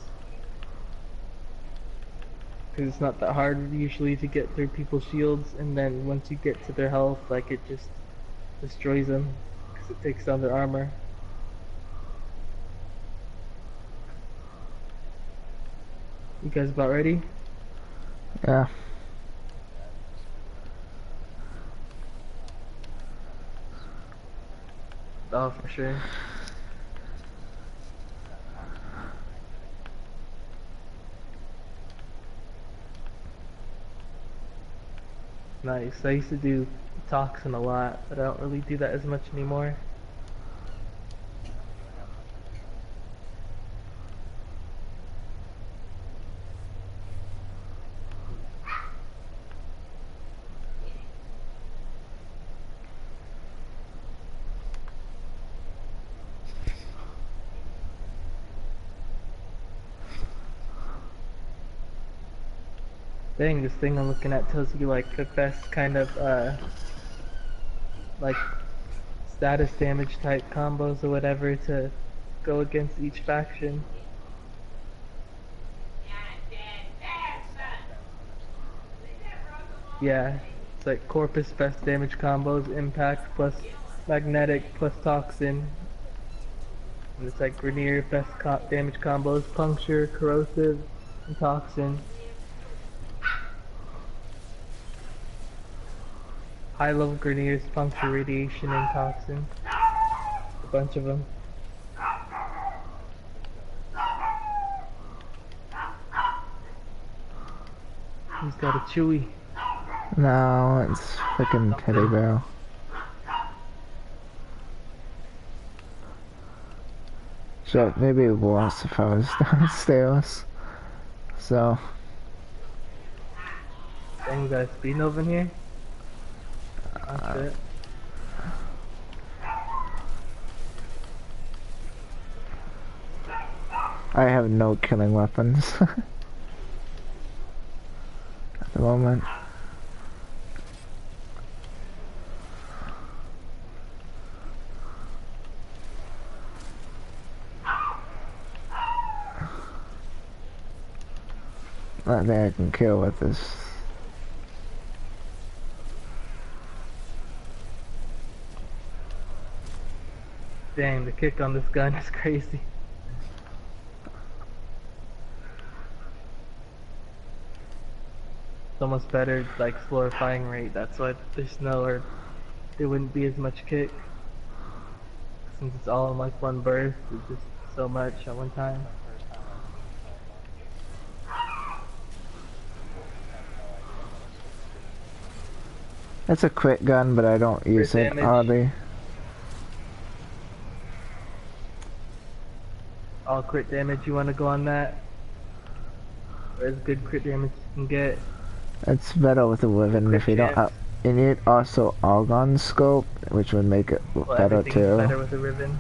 Because it's not that hard usually to get through people's shields, and then once you get to their health, like it just destroys them because it takes down their armor. You guys about ready? Yeah. Oh, for sure. Nice. I used to do toxin a lot, but I don't really do that as much anymore. Dang, this thing I'm looking at tells you like the best kind of like status damage type combos or whatever to go against each faction. Yeah, it's like Corpus best damage combos, Impact plus Magnetic plus Toxin. And it's like Grenier best damage combos, Puncture, Corrosive, and Toxin. High level Greniers, Puncture, Radiation, and Toxin. A bunch of them. He's got a Chewy. No, it's freaking Teddy Bear. So maybe it was if I was downstairs. So. Dang, we got a speed nova in here? That's it. I have no killing weapons at the moment. Nothing I can kill with this. Dang, the kick on this gun is crazy. It's almost better, like, slower firing rate. That's why there's no, or there wouldn't be as much kick. Since it's all in like one burst, it's just so much at one time. It's a crit gun, but I don't use it hardly. All crit damage, you want to go on that? Or as good crit damage you can get. It's better with a Riven if you don't have. You need also Argon Scope, which would make it better too. Better with a Riven.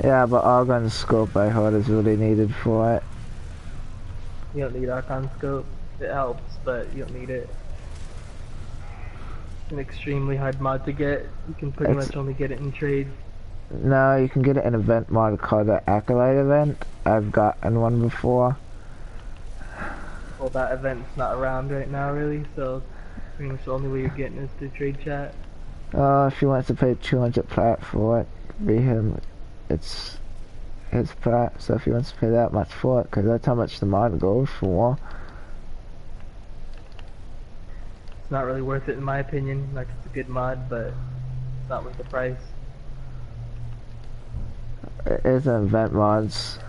Yeah, but Argon Scope I heard is really needed for it. You don't need Archon Scope. It helps, but you don't need it. It's an extremely hard mod to get. You can pretty It's much only get it in trade. no, you can get an event mod called the Acolyte event. I've gotten one before. Well, that event's not around right now, really, so pretty much the only way you're getting is through trade chat. If he wants to pay 200 plat for it, be him. It's his plat, so if he wants to pay that much for it, because that's how much the mod goes for. It's not really worth it in my opinion. Like, it's a good mod, but it's not worth the price. It is an event mods.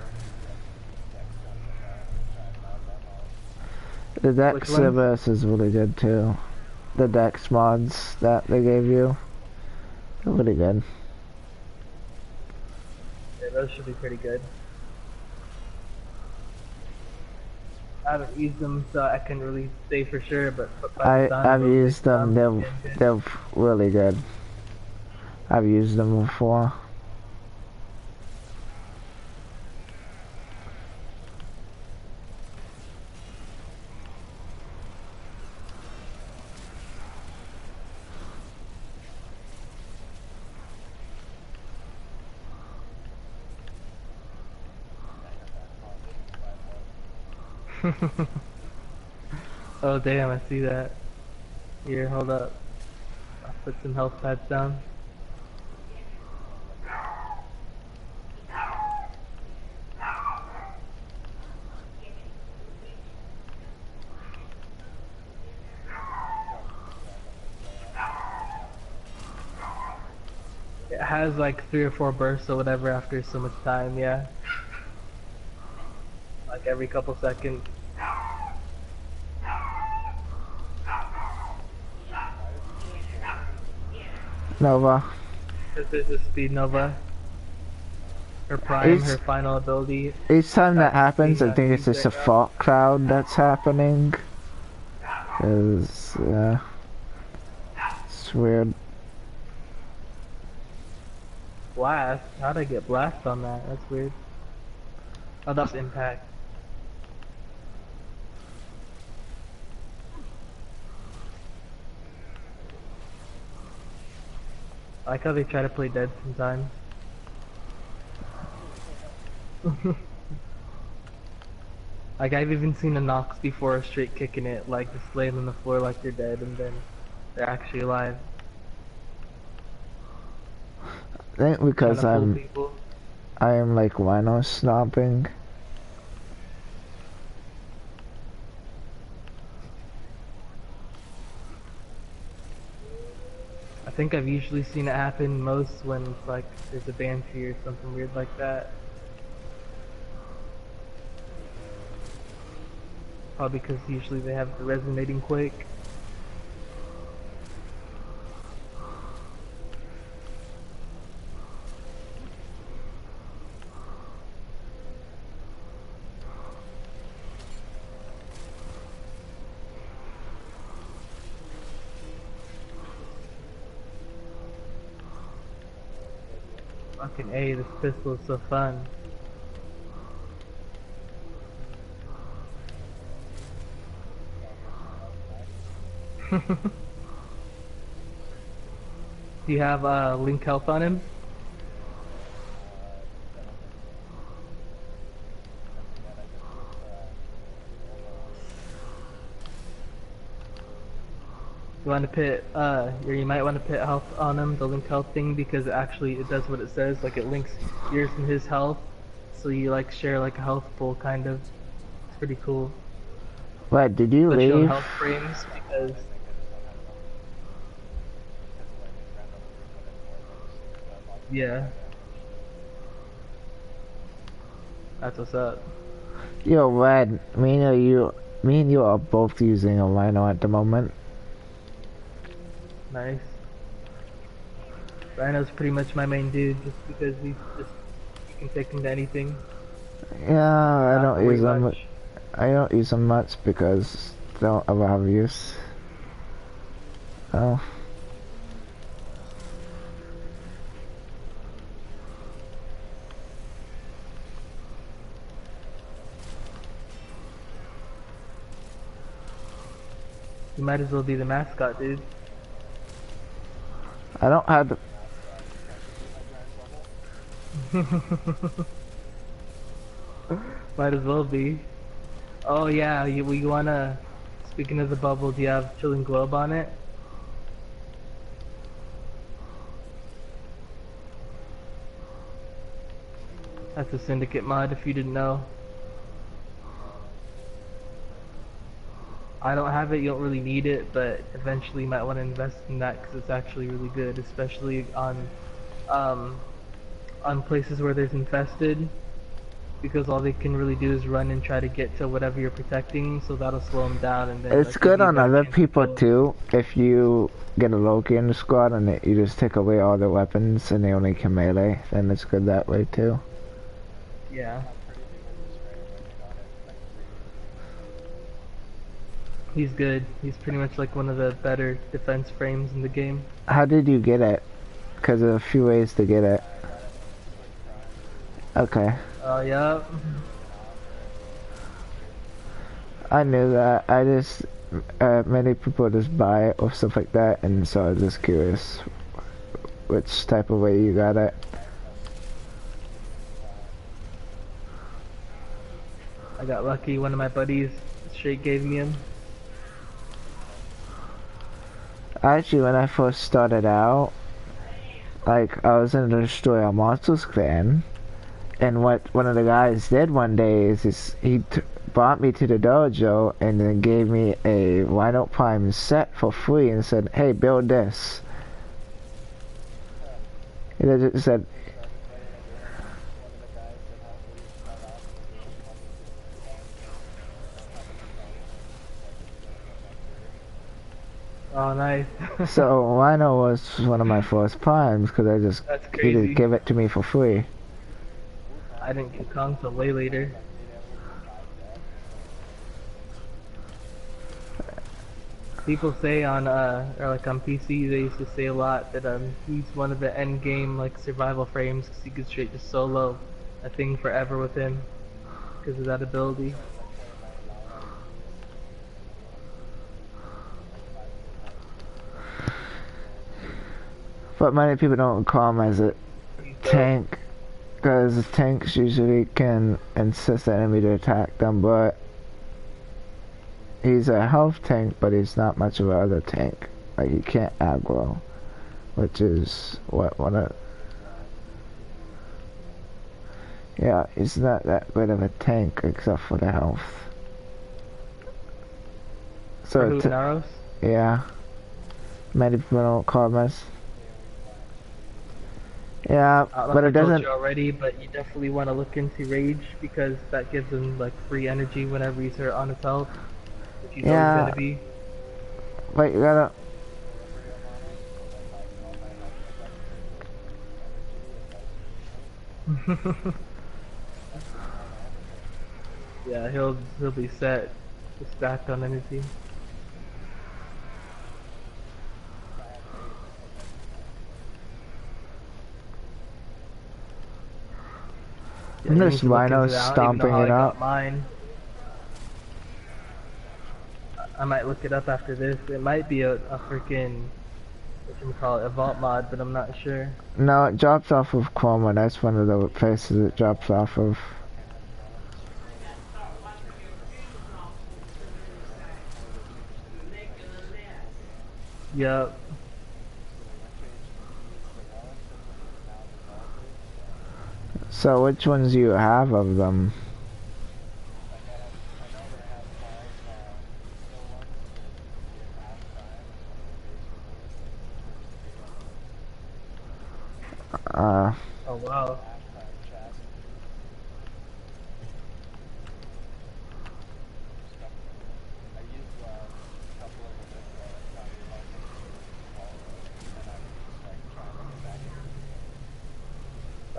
The Dex service is really good too. The Dex mods that they gave you, they're really good. Yeah, those should be pretty good. I haven't used them, so I can really say for sure, but I've used them. They're really good. I've used them before. Oh damn, I see that. Here, hold up. I'll put some health pads down. It has like 3 or 4 bursts or whatever after so much time, yeah. Like every couple seconds. Nova. Because there's a speed Nova. Her prime, her final ability. Each time that happens, I think it's just a fog cloud that's happening. Cause, it's weird. Blast? How'd I get blast on that? That's weird. Oh, that's impact. I like how they try to play dead sometimes. Like, I've even seen a Nox before straight kicking it, like just laying on the floor like they're dead, and then they're actually alive. I think because I am like Rhino snobbing. I think I've usually seen it happen most when it's like there's a Banshee or something weird like that. Probably because usually they have the resonating quake. Fucking A, this pistol is so fun. Do you have link health on him? You want to put, or you might want to put health on him, the link health thing, because it does what it says, like it links yours and his health, so you like share like a health pool kind of. It's pretty cool. What, did you leave? On health frames because... Yeah. That's what's up. Yo, Red, me and you are both using a Rhino at the moment. Nice. Rhino's pretty much my main dude, just because you can take him to anything. Yeah, I don't use them. I don't use them much because they don't ever have use. Oh. You might as well be the mascot, dude. I don't have the... Might as well be. Oh yeah, we wanna. Speaking of the bubble, do you have Chilling Globe on it? That's a syndicate mod if you didn't know. I don't have it, you don't really need it, but eventually you might want to invest in that because it's actually really good, especially um, on places where there's infested, because all they can really do is run and try to get to whatever you're protecting, so that'll slow them down and then It's like, give good you a on better other chance to people kill 'em. too. If you get a Loki in the squad and you just take away all their weapons and they only can melee, then it's good that way too. Yeah. He's good. He's pretty much like one of the better defense frames in the game. How did you get it? Because there's a few ways to get it. Okay. Oh, yeah. I knew that. I just... many people just buy it or stuff like that, and so I was just curious which type of way you got it. I got lucky. One of my buddies straight gave me him. Actually, when I first started out, like, I was in the Destroy All Monsters clan, and what one of the guys did one day is he brought me to the dojo and then gave me a Rhino Prime set for free and said, hey, build this. And I just said, Oh, nice. so Rhino was one of my first primes because I just, That's he crazy. just gave it to me for free. I didn't get Kong till way later. People say on or like on PC, they used to say a lot that he's one of the end game like survival frames because you could straight just solo a thing forever with him because of that ability. But many people don't call him as a tank because tanks usually can insist the enemy to attack them, but he's a health tank, but he's not much of another tank. Like, he can't aggro, which is what one of... Yeah, he's not that good of a tank except for the health. So, Naros? yeah. Many people don't call him as... Yeah, but it doesn't... already, but you definitely want to look into Rage because that gives him like free energy whenever he's hurt on his health. Which he's always gonna be. But you gotta... Yeah, he'll be set, stacked on energy. Yeah, And this Rhino stomping it up. Mine. I might look it up after this. It might be a freaking, whatchamacallit, a vault mod, but I'm not sure. No, it drops off of Chroma. That's one of the places it drops off of. Yep. So which ones do you have of them? Oh wow.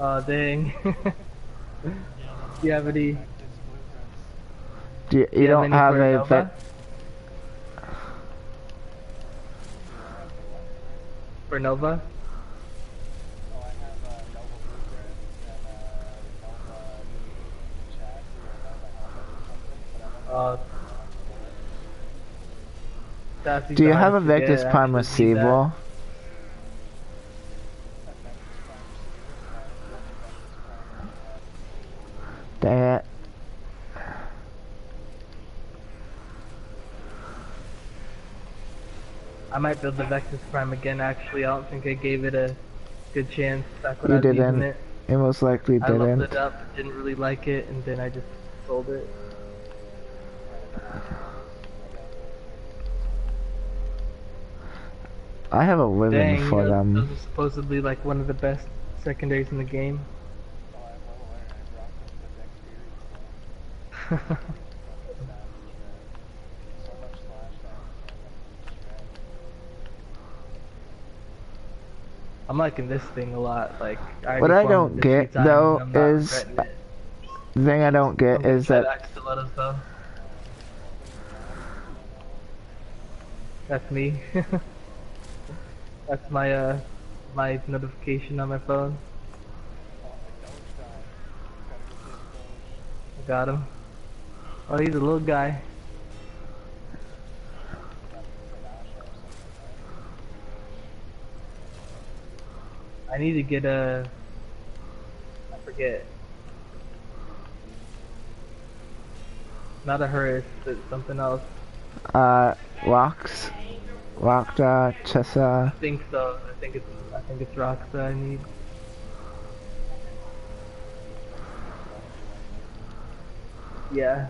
Oh dang. Do you have any? You don't have a vet? For Nova? Chassis Do you are have hard a to get. Vector's I Prime actually need that. receiver? Dang it. I might build the Vectis Prime again, actually. I don't think I gave it a good chance back when You I was using didn't. it. You most likely I leveled didn't. it up, didn't really like it, and then I just sold it. I have a ribbon Dang, you for know, them. those are supposedly like one of the best secondaries in the game. I'm liking this thing a lot. Like, I What already I farmed it don't a few get times and though I'm not is regretting it. the thing I don't I'm get gonna is try that to axe stilettos though. That's me. That's my notification on my phone. I got him. Oh, he's a little guy. I need to get I forget. Not a hearse, but something else. rocks, I chessa. think so. I think it's rocks that I need. Yeah.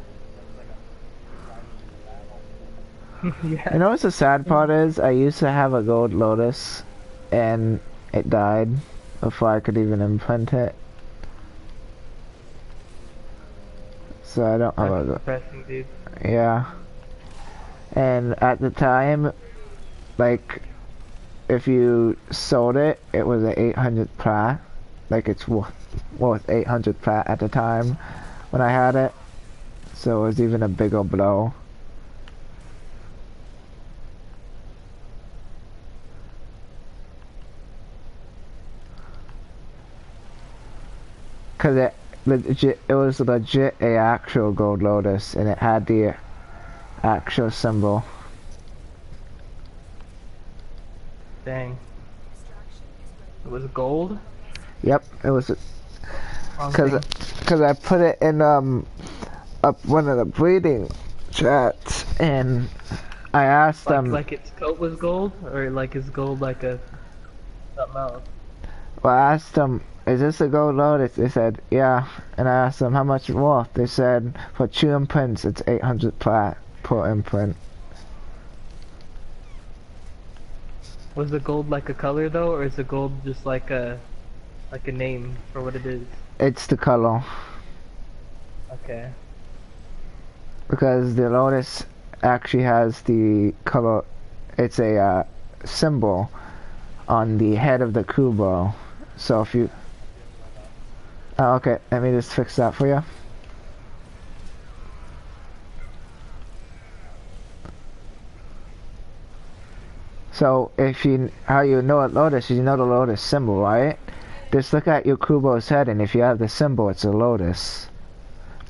Yeah. You know what the sad part is? I used to have a gold lotus, and it died before I could even imprint it. So I don't have That's a depressing, dude. yeah. And at the time, like, if you sold it, it was an 800 plat. Like it's worth 800 plat at the time when I had it. So it was even a bigger blow. Cause it was legit a actual gold lotus, and it had the actual symbol. Dang. It was gold? Yep, it was. Wrong Cause thing. cause I put it in up one of the breeding chats, and I asked them. Like its coat was gold? Or like is gold like a something else? Well, I asked them, is this a gold lotus? They said, yeah. And I asked them how much it's worth. They said, for 2 imprints, it's 800 plat per imprint. Was the gold like a color though, or is the gold just like a name for what it is? It's the color. Okay. Because the lotus actually has the color, it's a symbol on the head of the kubo. So if you... Oh, okay, let me just fix that for you. So if you, how you know a lotus is you know the lotus symbol, right? Just look at your kubo's head, and if you have the symbol, it's a lotus.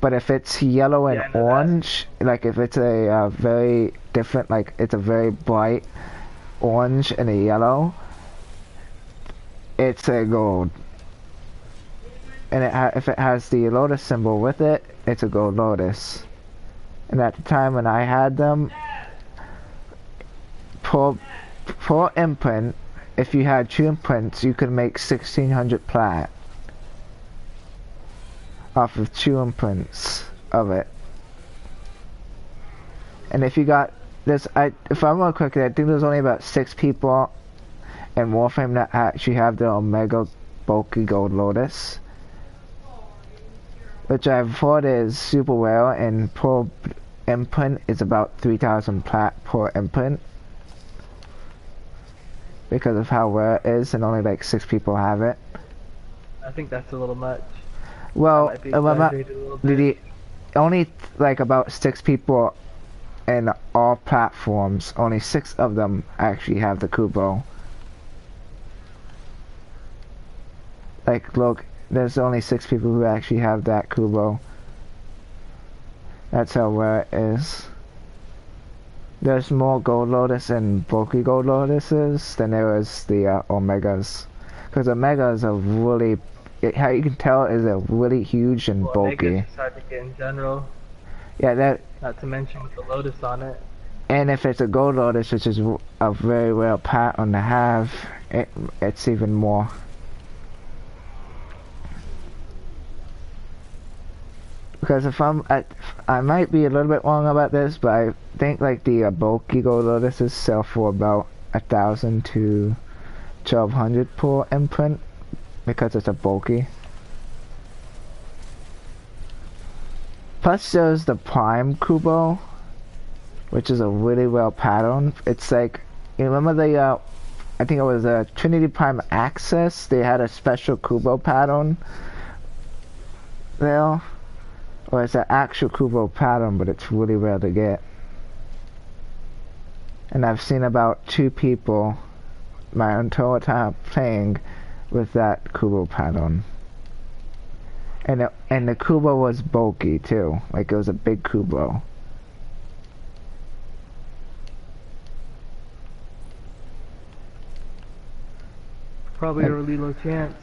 But if it's yellow and orange, like if it's a very different, like it's a very bright orange and a yellow, it's a gold. And if it has the lotus symbol with it, it's a gold lotus. And at the time when I had them, per imprint, if you had 2 imprints, you could make 1600 plat off of 2 imprints of it. And if you got this, if I'm not correct, I think there's only about 6 people in Warframe that actually have the Omega bulky gold lotus, which I've heard is super rare, and per imprint is about 3000 plat per imprint because of how rare it is, and only like 6 people have it. I think that's a little much. Well, only like about 6 people in all platforms, only 6 of them actually have the kubo. Like, look, there's only 6 people who actually have that kubo. That's how rare it is. There's more Gold Lotus and bulky Gold Lotuses than there is the Omegas. Because Omegas are really, how you can tell is they're really huge and Well, Omega's bulky. just hard to get in general. Yeah, that, Not to mention with the Lotus on it. and if it's a Gold Lotus, which is a very rare pattern to have, it's even more. Because if I might be a little bit wrong about this, but I think like the bulky Gold Lotuses sell for about 1,000 to 1,200 per imprint because it's a bulky. Plus there's the Prime Kubo, which is a really well pattern. It's like, you remember the I think it was a Trinity Prime Access. They had a special Kubo pattern there. Or it's an actual Kubo pattern, but it's really rare to get. And I've seen about 2 people my entire time playing with that Kubo pattern. And the Kubo was bulky too, like it was a big Kubo. Probably a really low chance.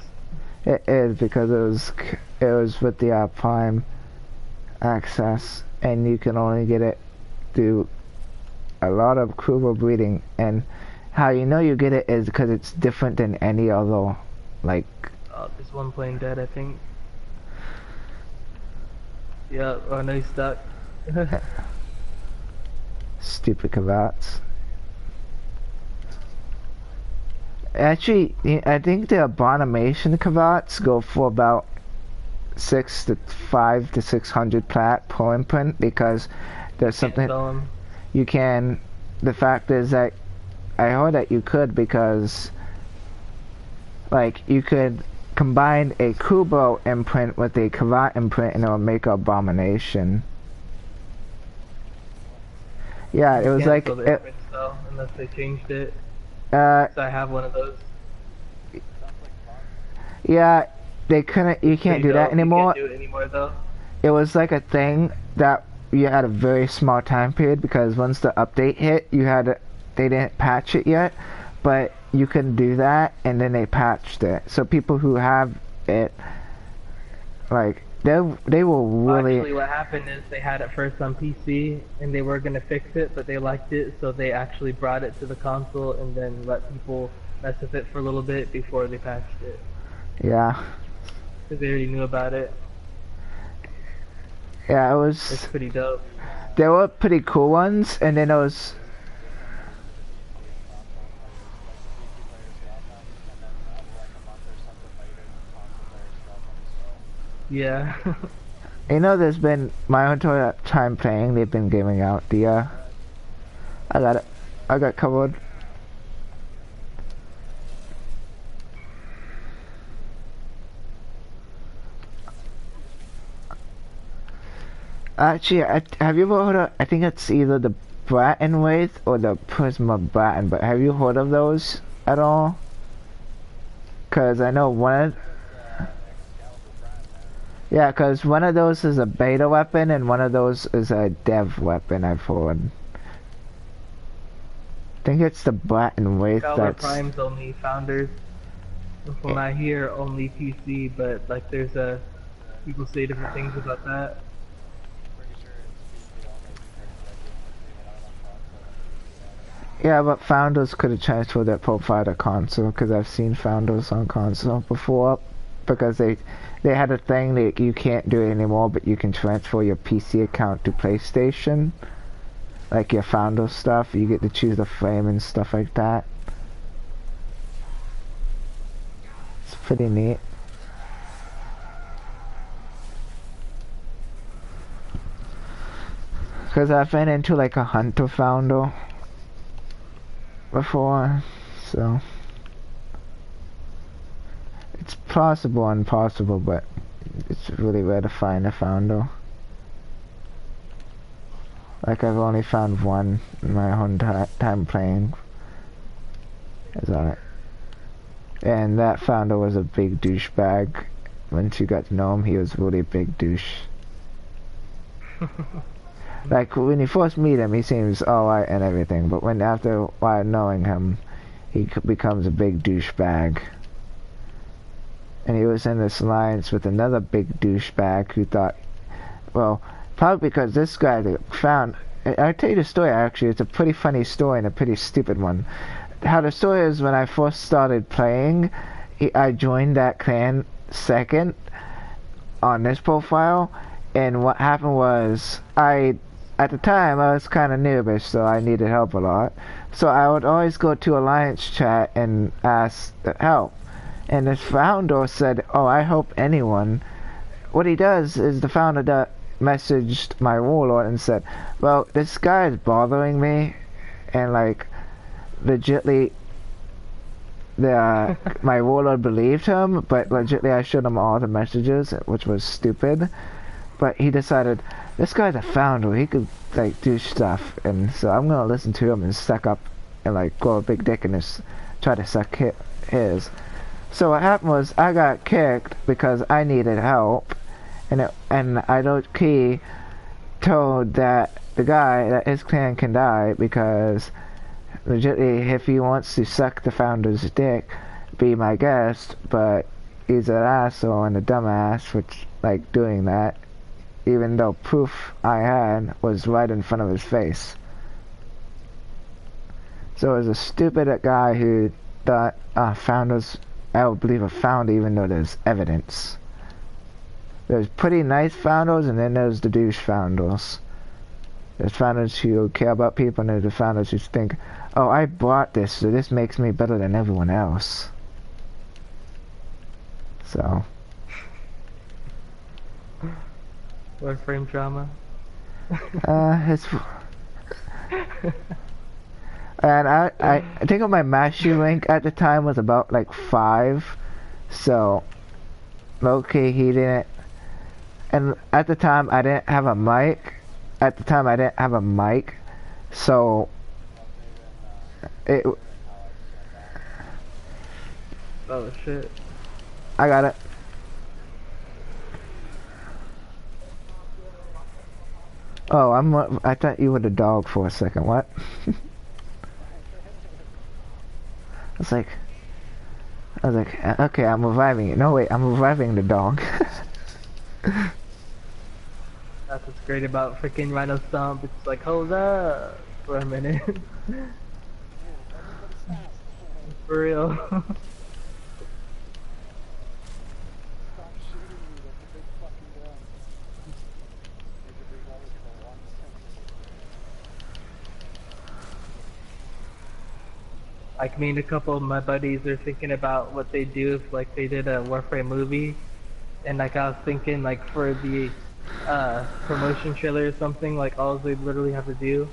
It is because it was with the Prime Access, and you can only get it through a lot of Kubo breeding. And how you know you get it is because it's different than any other, like. There's one playing dead, I think. Yeah, oh no, he's stuck. Stupid Kavats. Actually, I think the Abomination Kavats go for about 500 to 600 plat per imprint because there's something you can. The fact is that I heard that you could, because like you could combine a Kubo imprint with a Kavat imprint and it will make an Abomination. Yeah, it was like though, unless they changed it. I have one of those. Yeah, they couldn't. You can't do that anymore. You can't do it anymore though. It was like a thing that you had a very small time period, because once the update hit, they didn't patch it yet, but you can do that, and then they patched it. So people who have it, like they will really. Actually, what happened is they had it first on PC, and they were gonna fix it, but they liked it, so they actually brought it to the console, and then let people mess with it for a little bit before they patched it. Yeah. Because they already knew about it. Yeah, it was. It's pretty dope. There were pretty cool ones, and then it was. Yeah. You know, there's been my entire time playing. They've been giving out the. I got it. I got covered. Actually, have you ever heard of, I think it's either the Bratton Wraith or the Prisma Bratton, but have you heard of those at all? Cause I know yeah, cause one of those is a beta weapon and one of those is a dev weapon, I've heard. I think it's the Bratton Wraith that's... Prime's only Founders. From what I hear, only PC, but like there's people say different things about that. Yeah, but Founders could have transferred that profile to console, because I've seen Founders on console before, because they had a thing that you can't do it anymore, but you can transfer your PC account to PlayStation, like your Founders stuff. You get to choose the frame and stuff like that. It's pretty neat. Because I've been into like a Hunter Founder before, so it's possible and impossible, but it's really rare to find a Founder. Like I've only found one in my whole time playing. Is on it. And that Founder was a big douchebag. Once you got to know him, he was really a big douche. Like when you first meet him, he seems alright and everything, but when after a while knowing him, he becomes a big douchebag. And he was in this alliance with another big douchebag who thought, well, probably because this guy that found. I'll tell you the story actually. It's a pretty funny story and a pretty stupid one. How the story is, when I first started playing, I joined that clan second on this profile, and what happened was at the time I was kind of noobish, so I needed help a lot. So I would always go to Alliance chat and ask help. And this founder said, "Oh, I help anyone." What he does is the founder messaged my warlord and said, "Well, this guy is bothering me," and like legitly my warlord believed him, but legitly I showed him all the messages, which was stupid. But he decided, this guy's a founder, he could like do stuff, and so I'm gonna listen to him and suck up and like grow a big dick and just try to suck his. So what happened was I got kicked because I needed help, and I low key told that the guy that his clan can die because legitly if he wants to suck the founder's dick, be my guest, but he's an asshole and a dumbass which like doing that, even though proof I had was right in front of his face. So it was a stupid guy who thought founders, I would believe a founder even though there's evidence. There's pretty nice founders, and then there's the douche founders. There's founders who care about people, and there's the founders who think, oh, I bought this, so this makes me better than everyone else. So. Warframe drama. It's... And I think on my Mastery rank at the time was about like 5, so okay, he didn't, and at the time I didn't have a mic. So it. Oh shit. I got it. Oh, I thought you were the dog for a second. What? I was like, okay, I'm reviving it. No, wait, I'm reviving the dog. That's what's great about freaking Rhino Stomp. It's like, hold up for a minute. For real. Like me and a couple of my buddies are thinking about what they do if like they did a Warframe movie, and like I was thinking like for the promotion trailer or something, like all they literally have to do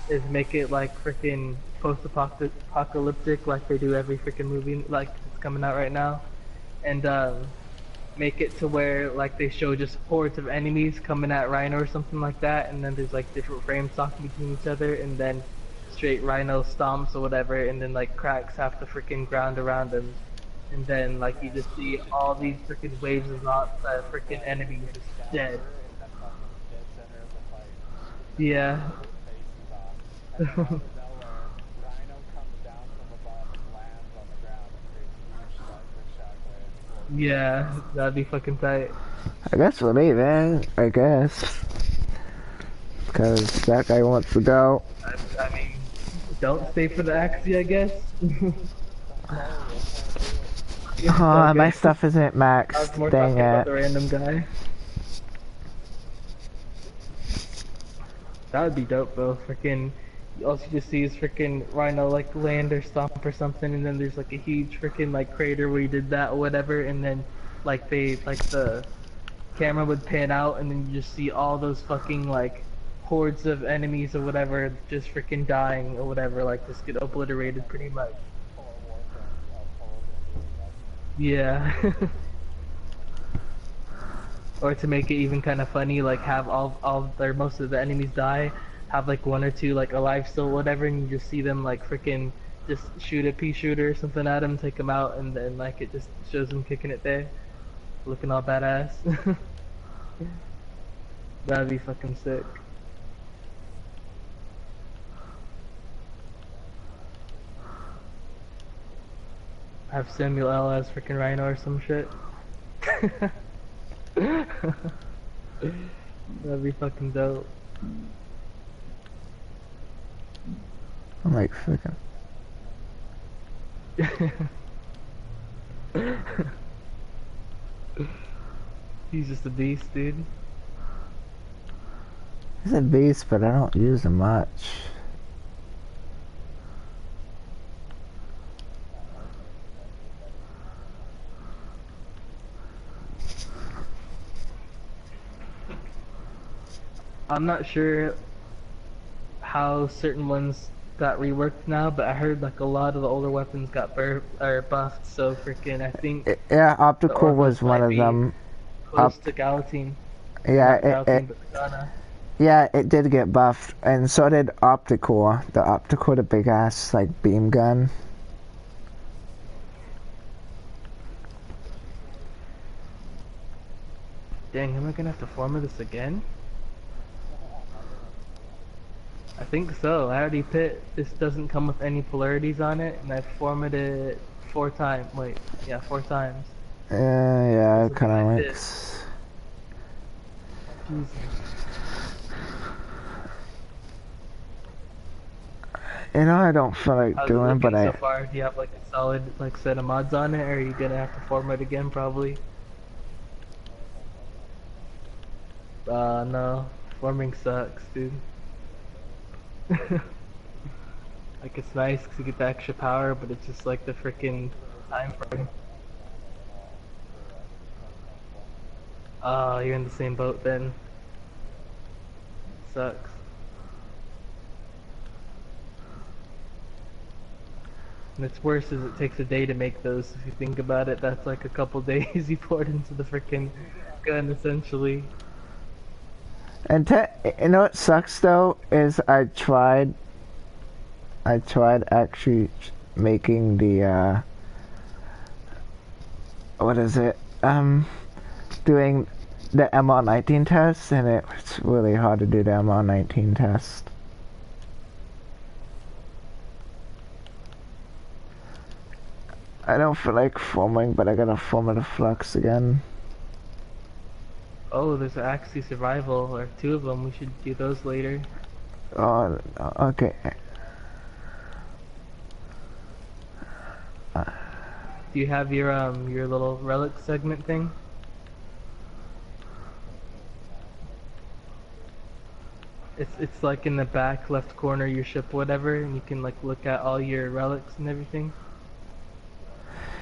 is make it like freaking post-apocalyptic like they do every freaking movie like it's coming out right now, and make it to where like they show just hordes of enemies coming at Rhino or something like that, and then there's like different frames talking between each other, and then straight Rhino stomps or whatever, and then like cracks half the freaking ground around him, and then like you just see all these freaking waves of freaking enemies just dead. Yeah. Yeah, that'd be fucking tight. I guess for me, man. I guess. Because that guy wants to go. I mean, don't stay for the Axie, I guess. Oh, my stuff isn't maxed. I was more Dang talking about it. the random guy. That would be dope though. Freaking, all you just see is freaking Rhino like land or stomp or something, and then there's like a huge freaking like crater where he did that or whatever, and then like the camera would pan out, and then you just see all those fucking like hordes of enemies or whatever just freaking dying or whatever, like just get obliterated pretty much. Yeah. Or to make it even kind of funny, like have all or most of the enemies die, have like one or two like alive still, whatever, and you just see them like freaking just shoot a pea shooter or something at him, take him out, and then like it just shows him kicking it there, looking all badass. That'd be fucking sick. Have Samuel L. as freaking Rhino or some shit. That'd be fucking dope. I'm like freaking. He's just a beast, dude. He's a beast, but I don't use him much. I'm not sure how certain ones got reworked now, but I heard like a lot of the older weapons got buffed, so freaking I think Yeah, the optical was Orcos one might of be them. close to Galatine. Or Yeah, not Galatine, but Katana. yeah, it did get buffed, and so did optical. The optical, the big ass like beam gun. Dang, am I gonna have to format this again? I think so. I already put this doesn't come with any polarities on it, and I formatted it 4 times. Wait, yeah, 4 times. Yeah, This it will be kind my of 5th. looks. Jesus. You know, I don't feel like How's it doing, but looking so I. far? Do you have like a solid like set of mods on it, or are you gonna have to format again probably? No. Forming sucks, dude. Like it's nice to get the extra power, but it's just like the freaking time frame. Oh, you're in the same boat then. Sucks. And it's worse as it takes a day to make those. If you think about it, that's like a couple days you poured into the freaking gun essentially. And you know what sucks though is I tried actually making the what is it doing the MR19 test, and it's really hard to do the MR19 test. I don't feel like forming, but I gotta format the flux again. Oh, there's an Axie Survival, or 2 of them. We should do those later. Oh, okay. Do you have your little relic segment thing? It's like in the back left corner of your ship, whatever, and you can like look at all your relics and everything.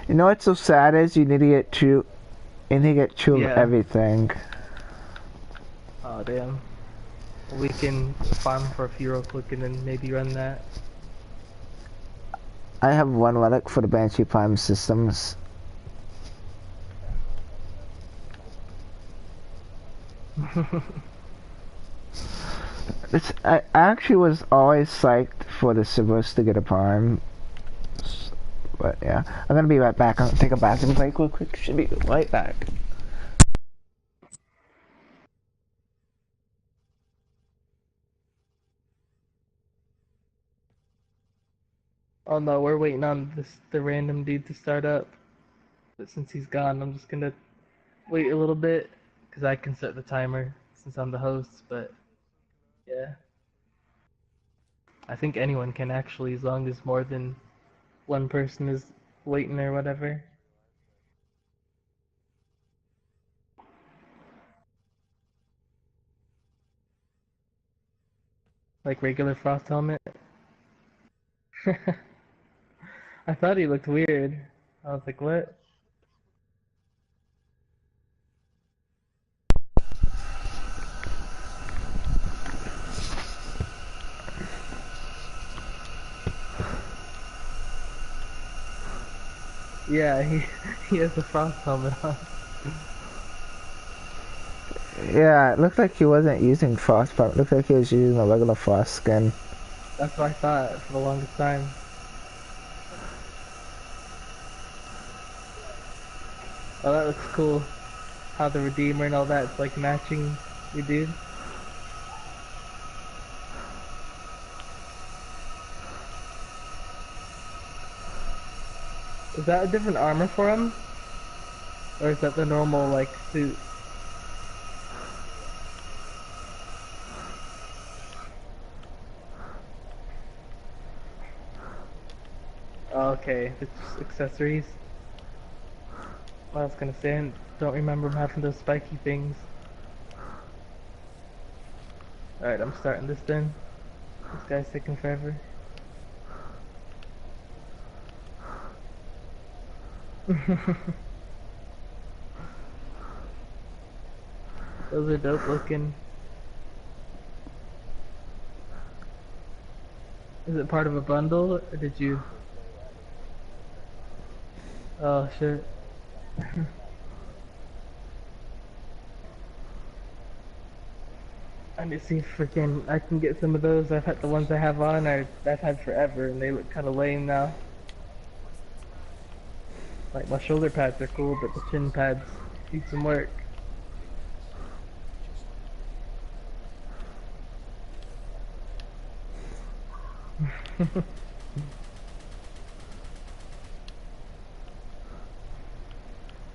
You know what's so sad is you need to get two of Yeah. everything. Oh damn. We can farm for a few real quick and then maybe run that. I have 1 relic for the Banshee Prime systems. I actually was always psyched for the Cerberus to get a Prime. But yeah, I'm gonna be right back. I'm gonna take a bathroom break real quick. Should be right back. Oh no, we're waiting on the random dude to start up. But since he's gone, I'm just gonna wait a little bit because I can set the timer since I'm the host. But yeah, I think anyone can actually, as long as more than one person is waiting or whatever. Like regular Frost helmet. I thought he looked weird. I was like, what? Yeah, he has a Frost helmet on. Yeah, it looked like he wasn't using Frost Prime. It looked like he was using a regular Frost skin. That's what I thought for the longest time. Oh, that looks cool. How the Redeemer and all that's like matching your dude. Is that a different armor for him? Or is that the normal, like, suit? Oh, okay, it's just accessories. I was gonna say, I don't remember him having those spiky things. Alright, I'm starting this then. This guy's taking forever. Those are dope looking. Is it part of a bundle, or did you... Oh, shit. I need to see if freaking I can get some of those. I've had the ones I have on, I've had forever, and they look kind of lame now. Like, my shoulder pads are cool, but the chin pads need some work. Is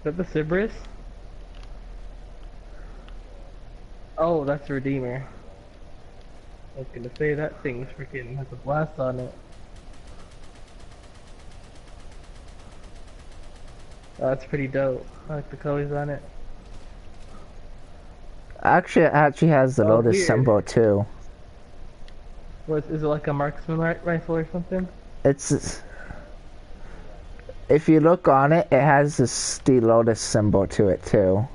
that the Cerberus? Oh, that's a Redeemer. I was gonna say that thing's freaking has a blast on it. Oh, that's pretty dope. I like the colors on it. Actually, it actually has the Oh, Lotus weird. symbol too. Is it like a marksman rifle or something? It's... If you look on it, it has the Lotus symbol to it too.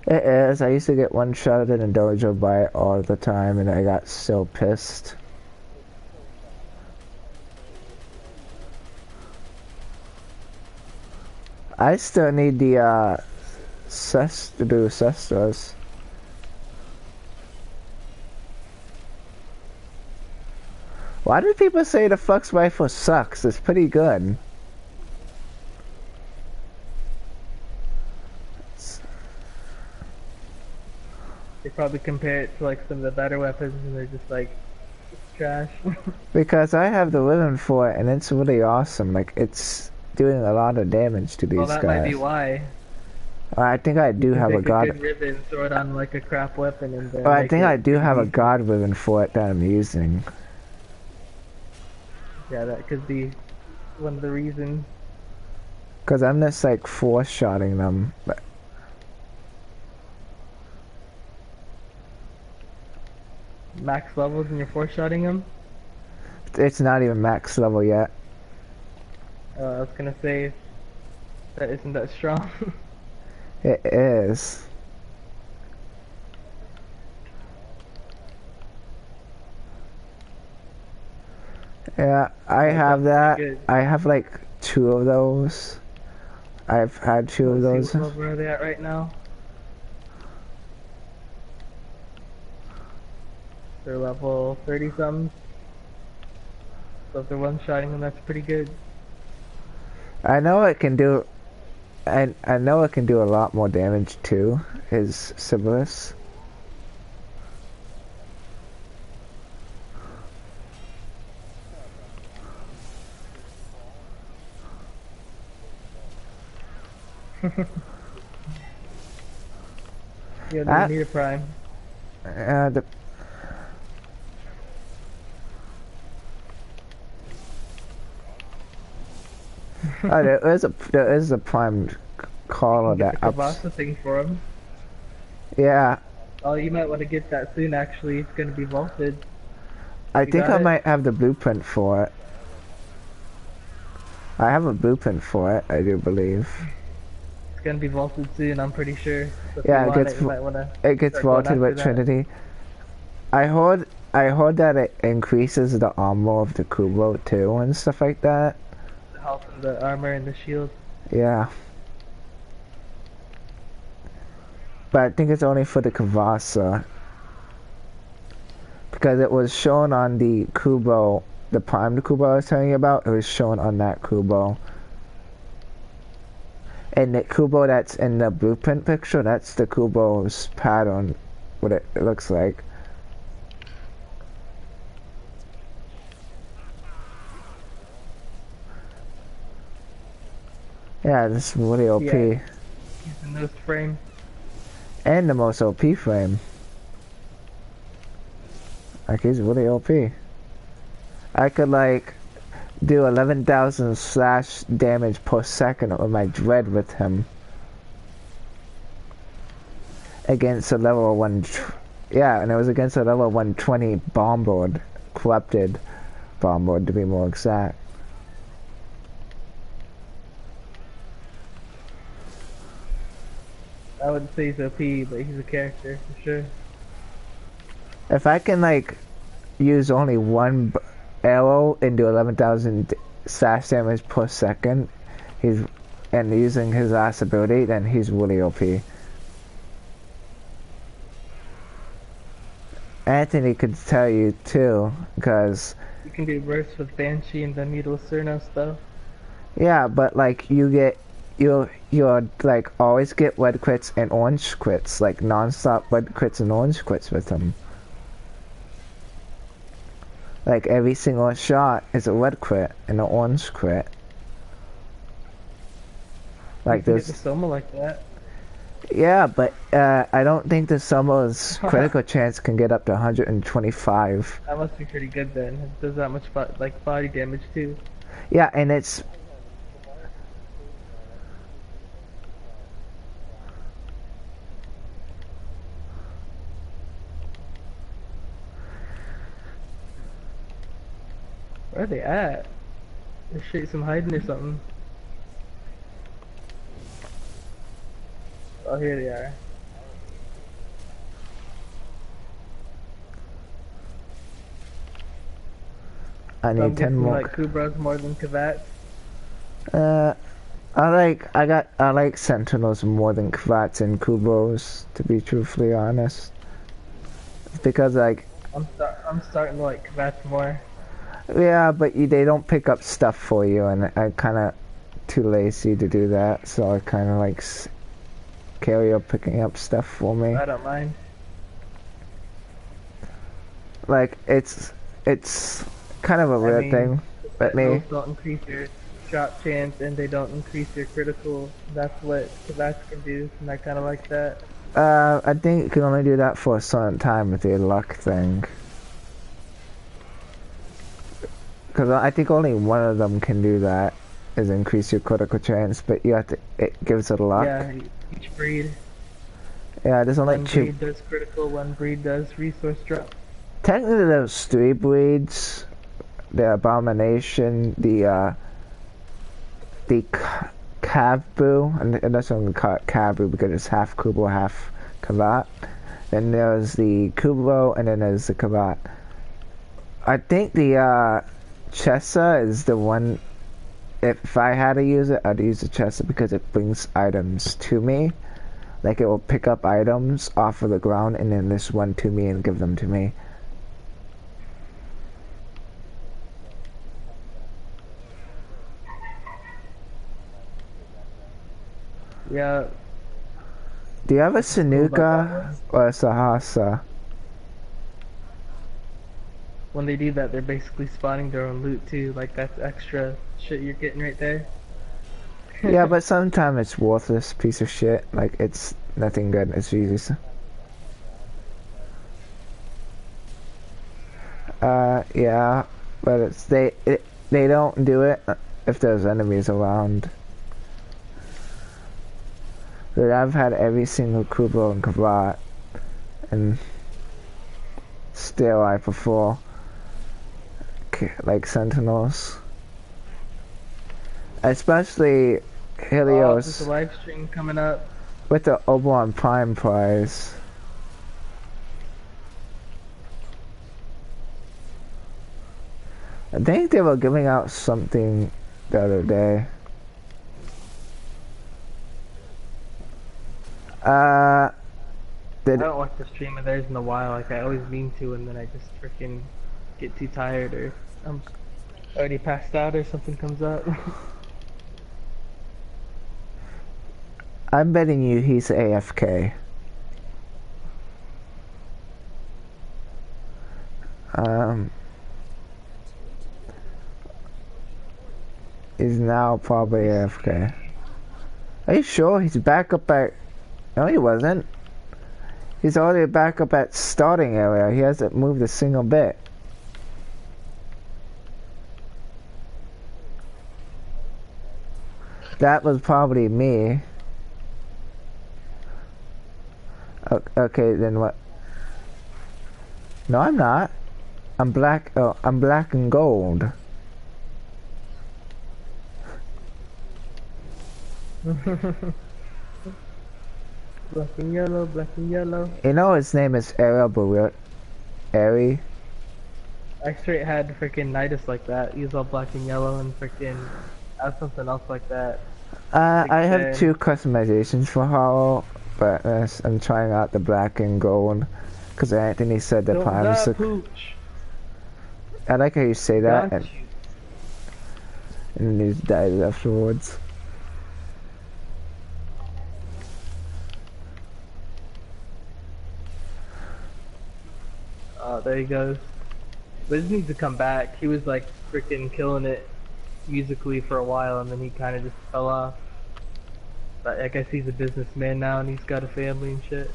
It is. I used to get one-shotted in dojo by it all the time, and I got so pissed. I still need the to do Cestros. Why do people say the Flux rifle sucks? It's pretty good. They probably compare it to like some of the better weapons and they're just like, it's trash. Because I have the ribbon for it and it's really awesome. Like, it's doing a lot of damage to these Well, that guys. might be why. I think I do have a god. Good ribbon, throw it on like a crap weapon, and then. I think I do have a god ribbon for it that I'm using. Yeah, that could be one of the reasons. Because I'm just like four-shotting them. But Max levels and you're four-shotting them? it's not even max level yet. I was gonna say that isn't that strong. It is. Yeah, I have that. I have like 2 of those. I've had 2 of those. What level are they at right now? They're level 30 something. So if they're one-shotting them, that's pretty good. I know it can do. I know it can do a lot more damage too. His Cerberus. Yeah, they need a prime. Oh, there is a primed caller that ups. The thing for him. Yeah. Oh, you might want to get that soon. Actually, it's going to be vaulted. I think I might have the blueprint for it. I have a blueprint for it. I do believe. It's going to be vaulted soon. I'm pretty sure. So yeah, it gets vaulted with Trinity. I heard that it increases the armor of the Kubo too and stuff like that. The health and the armor and the shield. Yeah. But I think it's only for the Kavasa. Because it was shown on the Kubo, the primed Kubo I was telling you about, it was shown on that Kubo. And the Kubo that's in the blueprint picture, that's the Kubo's pattern, what it looks like. Yeah, this is really Yeah, OP. he's the newest frame. And the most OP frame. Like, he's really OP. I could, like, do 11,000 slash damage per second with my dread with him. Against a level 1... Yeah, and it was against a level 120 bomb board. Corrupted bomb board, to be more exact. I wouldn't say he's OP, but he's a character for sure. If I can, like, use only one arrow and do 11,000 slash damage per second, and using his last ability, then he's really OP. Anthony could tell you too, because You can do bursts with Banshee and then Mutal Cerno stuff. yeah, but like you'll like always get red crits and orange crits, like non-stop red crits and orange crits with them. Like every single shot is a red crit and an orange crit. Like You can get there's the Soma like that. yeah, but I don't think the Summo's critical chance can get up to 125. That must be pretty good then. It does that much like body damage too. Yeah, and it's Where are they at? There's shit some hiding or something. Oh, here they are. I So I'm need 10 guessing more. like Kubras more than Kavats. I like Sentinels more than Kvats and Kubos, to be truthfully honest. Because like, I'm starting to like Kavats more. yeah, but they don't pick up stuff for you, and I kind of too lazy to do that, so I kind of like carry up picking up stuff for me. I don't mind. Like it's kind of a weird thing, but me. Those don't increase your shot chance and they don't increase your critical. That's what Kavats can do, and I kind of like that. I think you can only do that for a certain time with your luck thing. Because I think only one of them can do that, is increase your critical chance, but you have to, it gives it luck. Yeah, each breed. Yeah, there's only One two. breed does critical, one breed does resource drop. Technically there's 3 breeds. The Abomination, the Kavbu, and that's only called Kavbu because it's half Kubo, half Kavat. Then there's the Kubo, and then there's the Kavat. I think the Chessa is the one. If I had to use it, I'd use the Chessa because it brings items to me. Like it will pick up items off of the ground and then this one to me and give them to me. Yeah. Do you have a Sanuka or a Sahasa? When they do that, they're basically spawning their own loot too. Like that's extra shit you're getting right there. Yeah, but sometimes it's worthless piece of shit. Like it's nothing good. It's easy. Yeah, but it's they don't do it if there's enemies around. But I've had every single Kubo and Kavat, and still I prefer like Sentinels, especially Helios There's a live stream coming up. with the Oberon Prime prize. I think they were giving out something the other day. I don't watch the stream of theirs in a while. Like I always mean to, and then I just freaking get too tired, or I'm already passed out, or something comes up. I'm betting you he's AFK. He's now probably AFK. Are you sure he's back up at... No, he wasn't. He's already back up at starting area. He hasn't moved a single bit. That was probably me. Okay, then what? No, I'm not. I'm black. Oh, I'm black and gold. Black and yellow, black and yellow. You know his name is Ari. X-Ray had freaking Nidus like that. He was all black and yellow and freaking had something else like that. I have 2 customizations for Hollow, but I'm trying out the black and gold because Anthony said the privacy. I like how you say that, and he died afterwards. Oh, there he goes. But he needs to come back. He was like freaking killing it musically for a while, and then he kind of just fell off. But I guess he's a businessman now, and he's got a family and shit.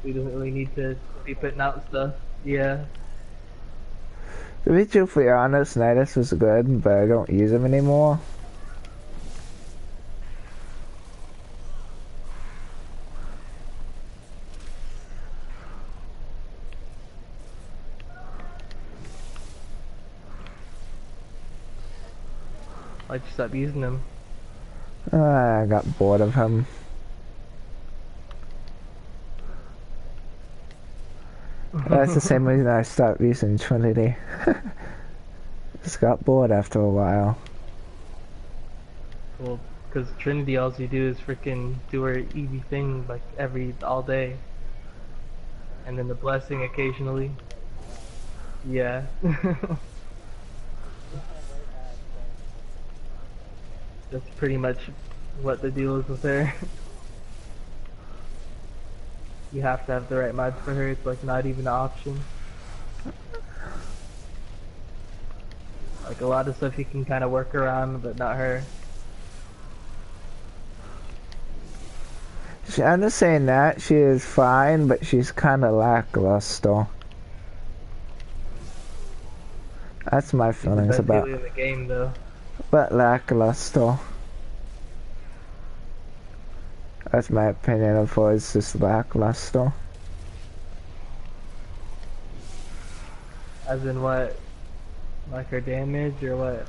He doesn't really need to be putting out stuff. Yeah. To be truthfully honest, Nidus was good, but I don't use him anymore. I just stopped using him. I got bored of him. That's the same reason I stopped using Trinity. Just got bored after a while. Well, because Trinity, all you do is freaking do her Eevee thing like all day. And then the blessing occasionally. Yeah. That's pretty much what the deal is with her. You have to have the right mods for her. It's like not even an option. Like a lot of stuff you can kind of work around, but not her. I'm just saying that she is fine, but she's kind of lackluster. That's my feelings about. She's the best in the game, though. But lackluster. That's my opinion of her. It's just lackluster. As in what? Like her damage or what?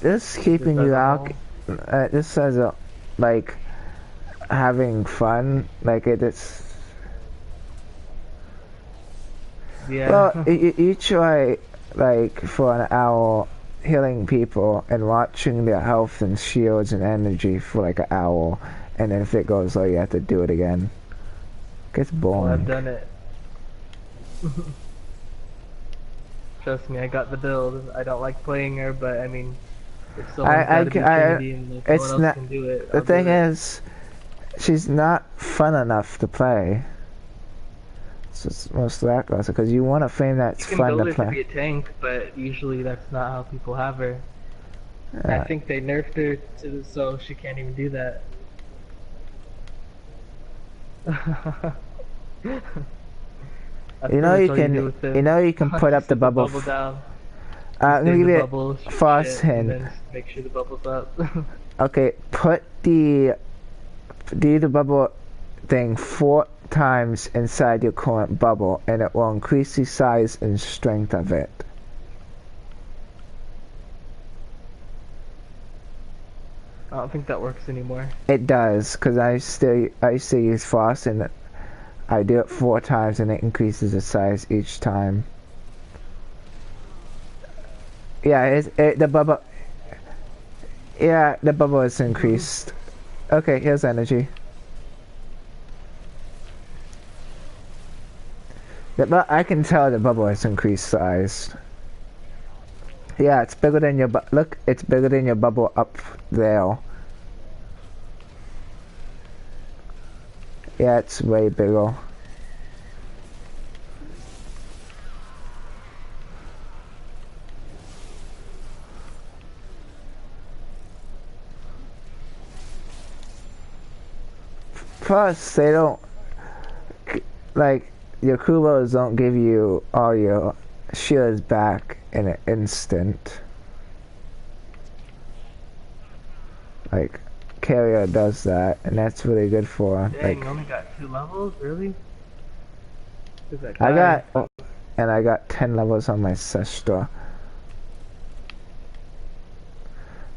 Just keeping you out. Just as a like having fun. Like it's. Yeah. Well, you try like for an hour healing people and watching their health and shields and energy for like an hour, and then if it goes low, you have to do it again. Gets boring. Well, I've done it. Trust me, I got the build. I don't like playing her, but I mean, if someone's gotta be Trinity and like, it's no one else not. can do it, The I'll thing do it. is, she's not fun enough to play. It's just most lackluster because you want a frame that's You can fun build to her play. to be a tank, but usually that's not how people have her. I think they nerfed her so she can't even do that. You know you can put up the bubble. Down. I'm gonna give it bubble, fast and hint. then make sure the bubble's up. Okay, put do the bubble thing 4 times inside your current bubble, and it will increase the size and strength of it. I don't think that works anymore. It does, cause I used to use frost, and I do it 4 times, and it increases the size each time. Yeah, the bubble. Yeah, the bubble is increased. Okay, here's energy. I can tell the bubble has increased size. Yeah, it's bigger than your look. It's bigger than your bubble up there. Yeah, it's way bigger. Plus, they don't, like, your Kubos don't give you all your shields back in an instant. Like, Carrier does that, and that's really good for, Dang, like... you only got 2 levels? Really? Who's that I guy? got... And I got 10 levels on my Sestra.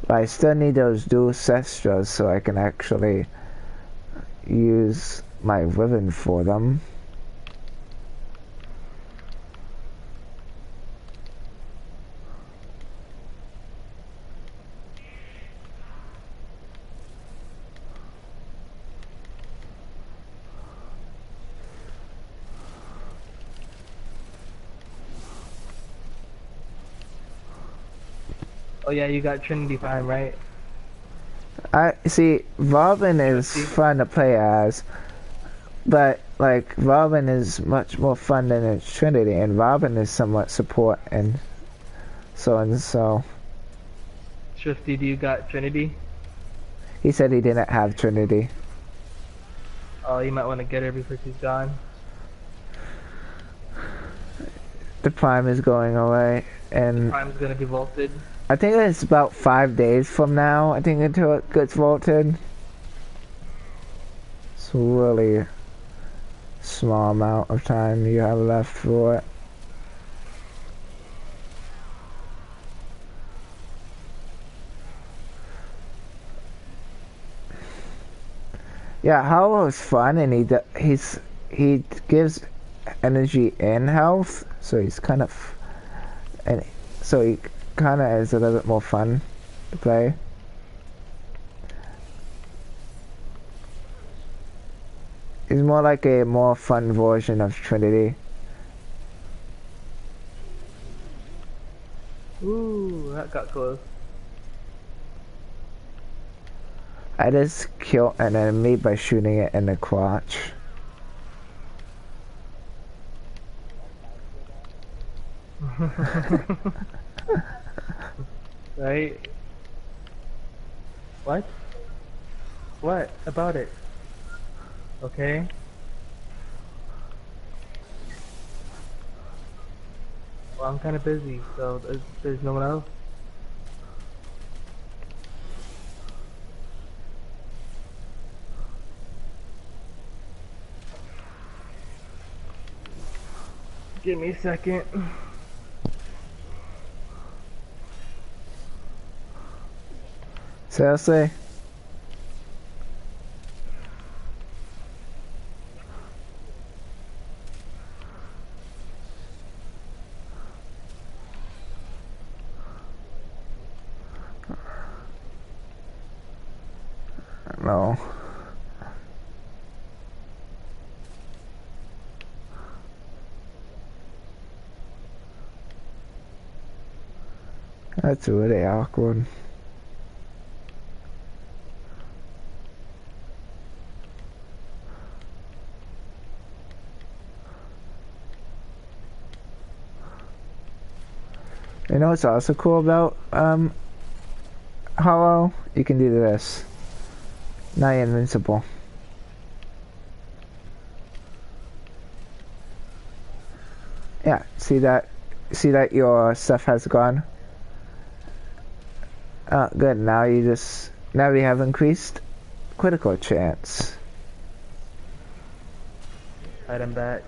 But I still need those dual Sestras so I can actually use my ribbon for them. Oh yeah, you got Trinity Prime, right? I see, Robin is fun to play as, but like Robin is much more fun than its Trinity, and Robin is somewhat support and so. Swifty, do you got Trinity? He said he didn't have Trinity. Oh, you might want to get her before she's gone. The Prime is going away, and Prime's gonna be vaulted. I think it's about 5 days from now, I think, until it gets vaulted. It's a really small amount of time you have left for it. Yeah, Hollow is fun, and he gives energy and health, so he's kind of, and so he kind of is a little bit more fun to play. He's more like a more fun version of Trinity. Ooh, that got close. I just killed an enemy by shooting it in the crotch. Right? What? What about it? Okay. Well, I'm kind of busy, so there's no one else. Give me a second. Seriously? No. That's really awkward. You know what's also cool about Hollow? You can do this. Now you're invincible. Yeah, see that your stuff has gone? Oh, good. Now we have increased critical chance. Alright, I'm back.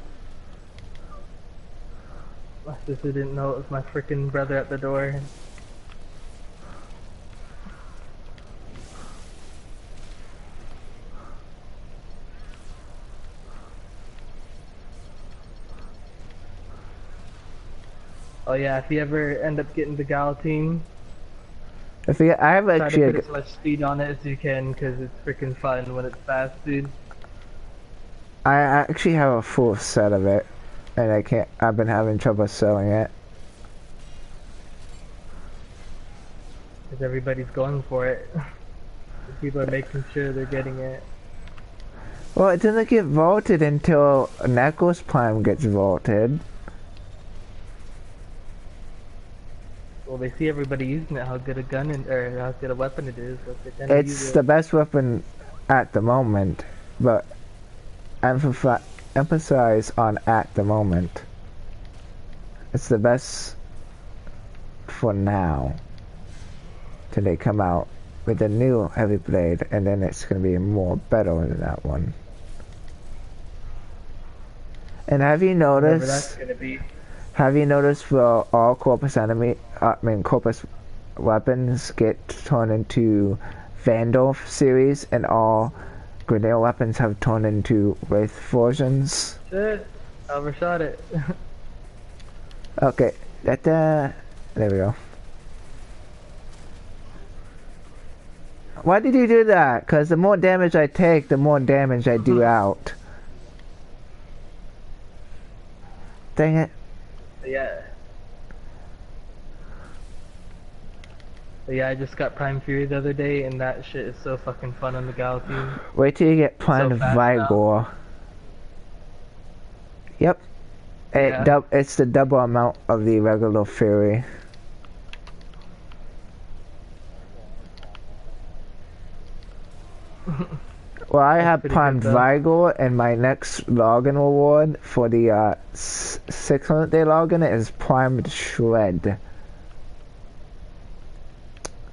My sister didn't know it was my freaking brother at the door. Oh yeah, if you ever end up getting the Galatine, I have try to actually put as much speed on it as you can, because it's freaking fun when it's fast, dude. I actually have a full set of it, and I've been having trouble selling it. Because everybody's going for it. People are making sure they're getting it. Well, it doesn't get vaulted until Knuckles Prime gets vaulted. Well, they see everybody using it, how good a gun or how good a weapon it is. Like, they tend to use It's it. the best weapon at the moment, but emphasize on at the moment. It's the best for now. Till they come out with a new heavy blade, and then it's gonna be more better than that one. And have you Whatever that's noticed? gonna be. Have you noticed for all corpus weapons get turned into Vandal series, and all grenade weapons have turned into Wraith versions? Shit, I overshot it. Okay, there we go. Why did you do that? Because the more damage I take, the more damage I do out. Dang it. Yeah. But yeah, I just got Prime Fury the other day, and that shit is so fucking fun on the Galaxy. Wait till you get It's so Prime fast Vigor. now. Yep. Yeah. It's the double amount of the regular Fury. Well, I have Prime Vigor, and my next login reward for the 600-day login is Prime Shred.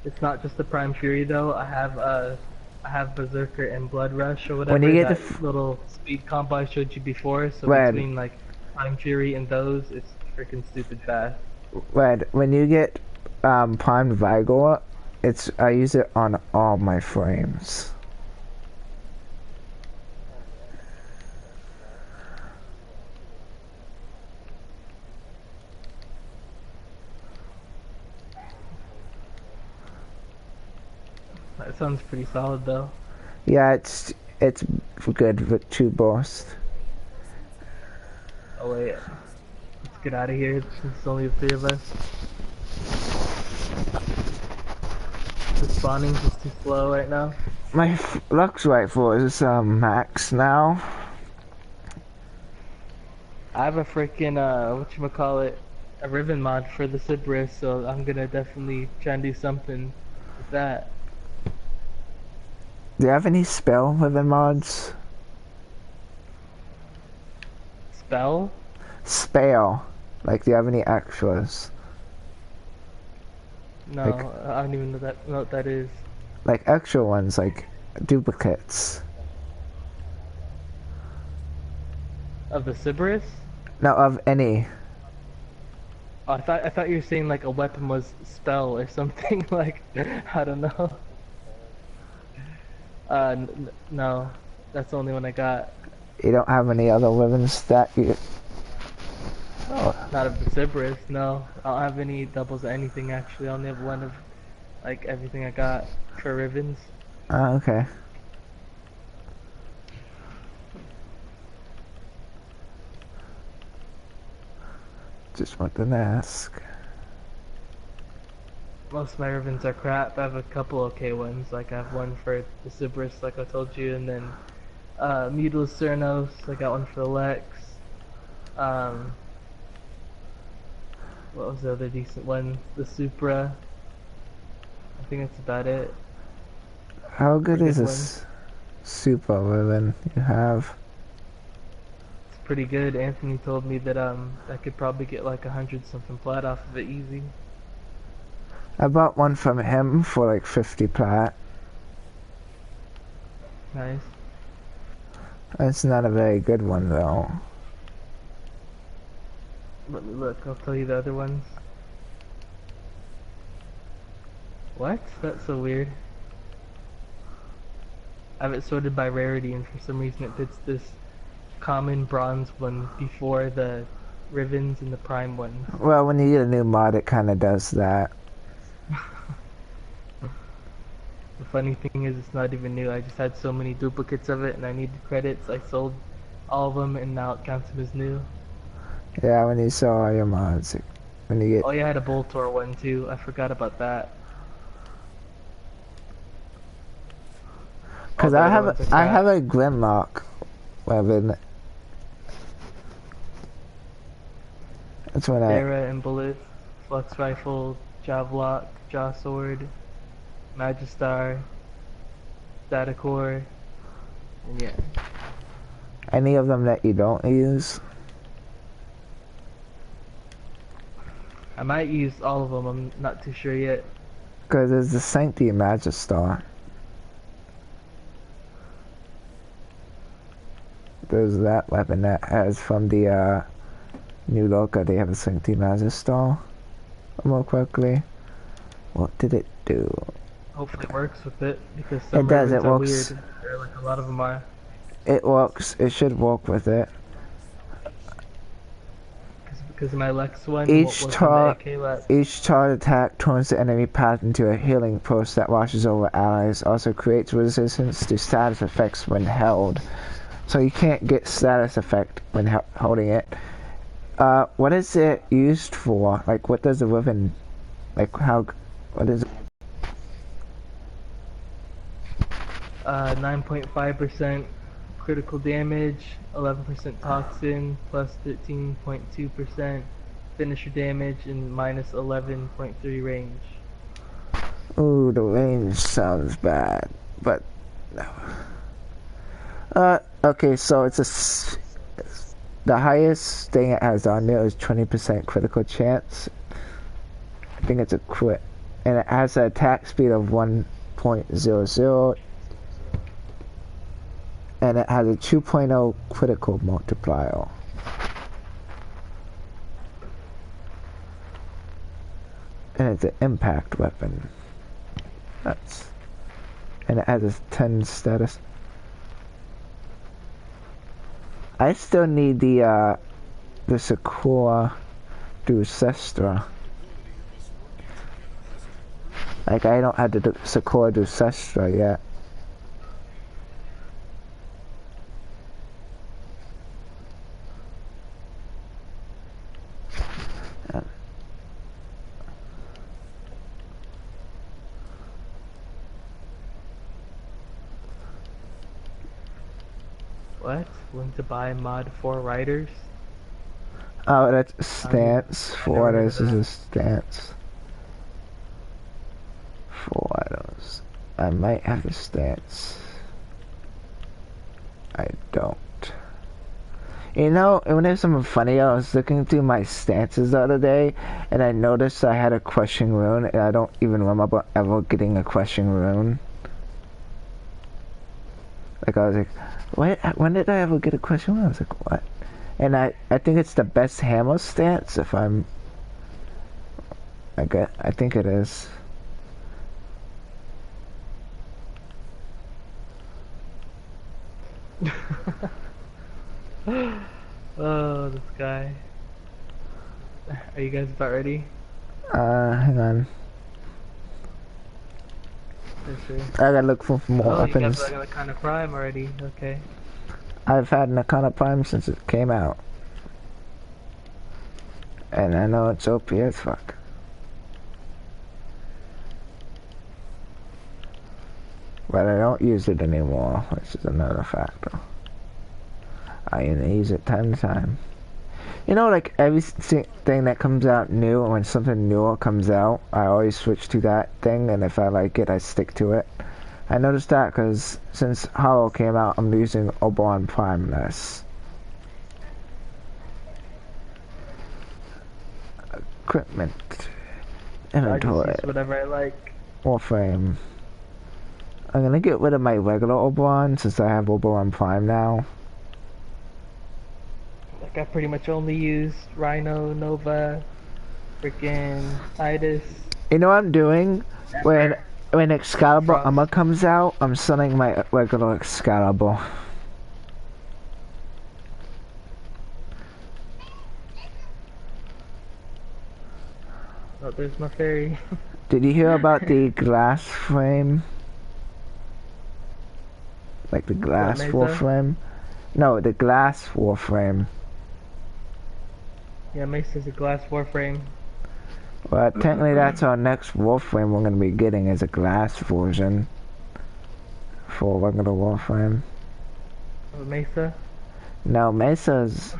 It's not just the Prime Fury though. I have Berserker and Blood Rush or whatever. When you get that little speed combo I showed you before. So Red. between like Prime Fury and those, it's freaking stupid fast. Red, when you get Prime Vigor, I use it on all my frames. That sounds pretty solid though. Yeah, it's good with 2 bursts. Oh wait, let's get out of here. It's only the 3 of us. The spawning's just too slow right now. My Lux rifle is max now. I have a freaking whatchamacallit, a Riven mod for the Cerberus, so I'm gonna definitely try and do something with that. Do you have any spell Riven mods? Spell? Spell. Like, do you have any extras? No, like, I don't even know what that is. Like extra ones, like duplicates. Of the Cerberus? No, of any. Oh, I thought you were saying like a weapon was spell or something. Like, I don't know. No, that's the only one I got. You don't have any other weapons that you... Oh, not of the Cerberus, no. I don't have any doubles or anything actually. I only have one of like everything I got for Rivens. Oh, okay. Just wanted to ask. Most of my Rivens are crap. I have a couple okay ones. Like I have one for the Cerberus, like I told you, and then Mutilus Cernos. I got one for the Lex. What was the other decent one? The Supra. I think that's about it. How good is this super weapon you have? It's pretty good. Anthony told me that I could probably get like 100 something plat off of it easy. I bought one from him for like 50 plat. Nice. It's not a very good one though. Let me look, I'll tell you the other ones. What? That's so weird. I have it sorted by rarity, and for some reason it puts this common bronze one before the Rivens and the prime ones. Well, when you get a new mod, it kind of does that. The funny thing is, it's not even new. I just had so many duplicates of it, and I needed credits. I sold all of them, and now it counts them as new. Yeah, when you sell all your mods, when you get... Oh yeah, I had a Boltor one too. I forgot about that. Because I have a Grimlock weapon. That's when Dara and Bullet, Flux Rifle, Javlock, Jaw Sword, Magistar, Datacore, And yeah. Any of them that you don't use? I might use all of them, I'm not too sure yet. Because there's the Sancti Magistar. There's that weapon that has from the New Loka, they have a Sancti Magistar. More quickly. What did it do? Hopefully it works with it, because some It does, ribbons it are works. weird. Like a lot of them are. It works, it should work with it. Because my Lex one Each was on the AK left. Each charge attack turns the enemy path into a healing pulse that washes over allies. Also creates resistance to status effects when held. So you can't get status effect when holding it. What is it used for? Like, what does the weapon, like, how, what is it? 9.5% critical damage, 11% toxin, plus 13.2% finisher damage, and minus 11.3 range. Ooh, the range sounds bad, but okay, so the highest thing it has on there is 20% critical chance. I think it's a crit, and it has an attack speed of 1.00, and it has a 2.0 critical multiplier. And it's an impact weapon. And it has a 10 status. I still need the Sakura Ducestra. Like, I don't have the Sakura Ducestra yet. What? When to buy mod 4 riders? Oh, that's stance. For this is a stance. For those. I might have a stance. I don't. You know, when there's something funny, I was looking through my stances the other day, and I noticed I had a crushing rune, and I don't even remember ever getting a crushing rune. Like, I was like, when did I ever get a crushing rune? I was like, what? And I think it's the best hammer stance, if I'm... I think it is. Oh, this guy. Are you guys about ready? Hang on. I gotta look for more weapons. You guys got a kind of prime already, okay. I've had an Arcana Prime since it came out. And I know it's OP as fuck. But I don't use it anymore, which is another factor. I use it time to time. You know, like everything that comes out new, when something newer comes out, I always switch to that thing, and if I like it, I stick to it. I noticed that because since Hollow came out, I'm using Oberon Prime less. Equipment. Inventory. I just use whatever I like. Warframe. I'm gonna get rid of my regular Oberon since I have Oberon Prime now. Like, I pretty much only used Rhino, Nova, freaking Titus. You know what I'm doing? When Excalibur Armor comes out, I'm selling my regular Excalibur. Oh, there's my fairy. Did you hear about the glass frame? Like the glass Warframe? No, the glass Warframe. Yeah, Mesa's a glass Warframe. Well, technically that's our next Warframe we're going to be getting is a glass version for regular Warframe. Oh, Mesa? No, Mesa's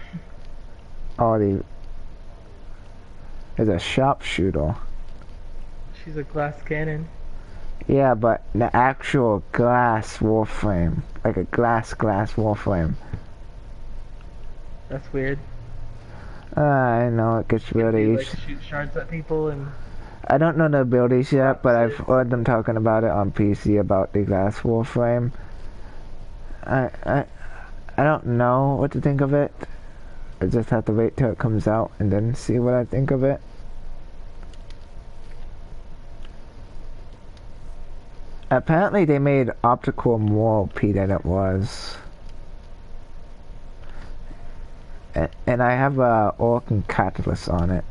already is a sharpshooter. She's a glass cannon. Yeah, but the actual glass Warframe, like a glass Warframe. That's weird. I know it gets Can they really. like shoot shards at people and I don't know the abilities yet, but I've opposite? heard them talking about it on PC about the glass Warframe. I I I don't know what to think of it. I just have to wait till it comes out and then see what I think of it. Apparently they made optical more OP than it was. And I have a Orc and Catalyst on it.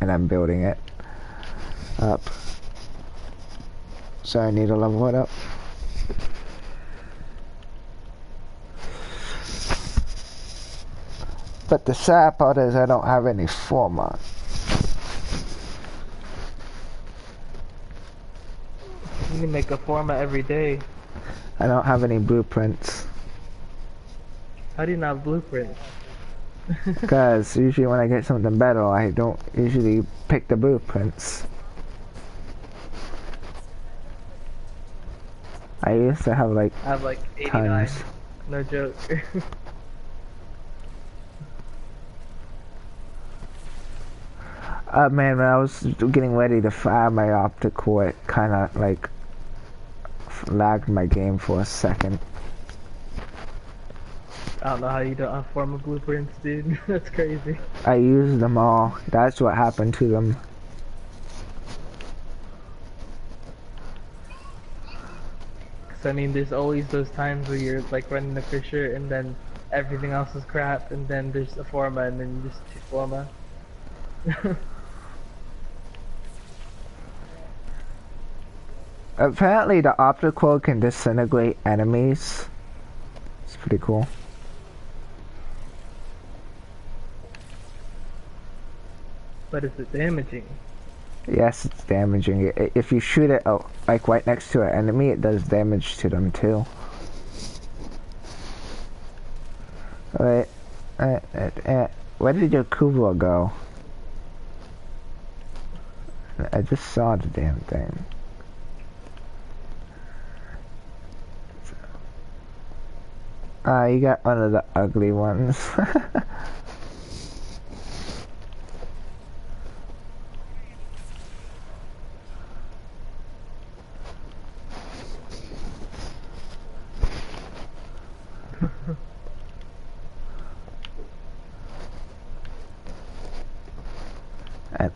And I'm building it up. So I need to level it up. But the sad part is I don't have any format. You can make a format every day. I don't have any blueprints. How do you not have blueprints? Because usually when I get something better, I don't usually pick the blueprints. I used to have like I have like 89. tons. No joke. Man, when I was getting ready to fire my optical, it kind of like lagged my game for a second. I don't know how you don't have formal blueprints, dude. That's crazy. I used them all. That's what happened to them. Cause I mean, there's always those times where you're like running the Fisher and then everything else is crap, and then there's a Forma, and then you just choose Forma. Apparently the optical can disintegrate enemies. It's pretty cool. But is it damaging? Yes, it's damaging. If you shoot it like right next to an enemy, it does damage to them too. Wait, where did your Kubo go? I just saw the damn thing. You got one of the ugly ones.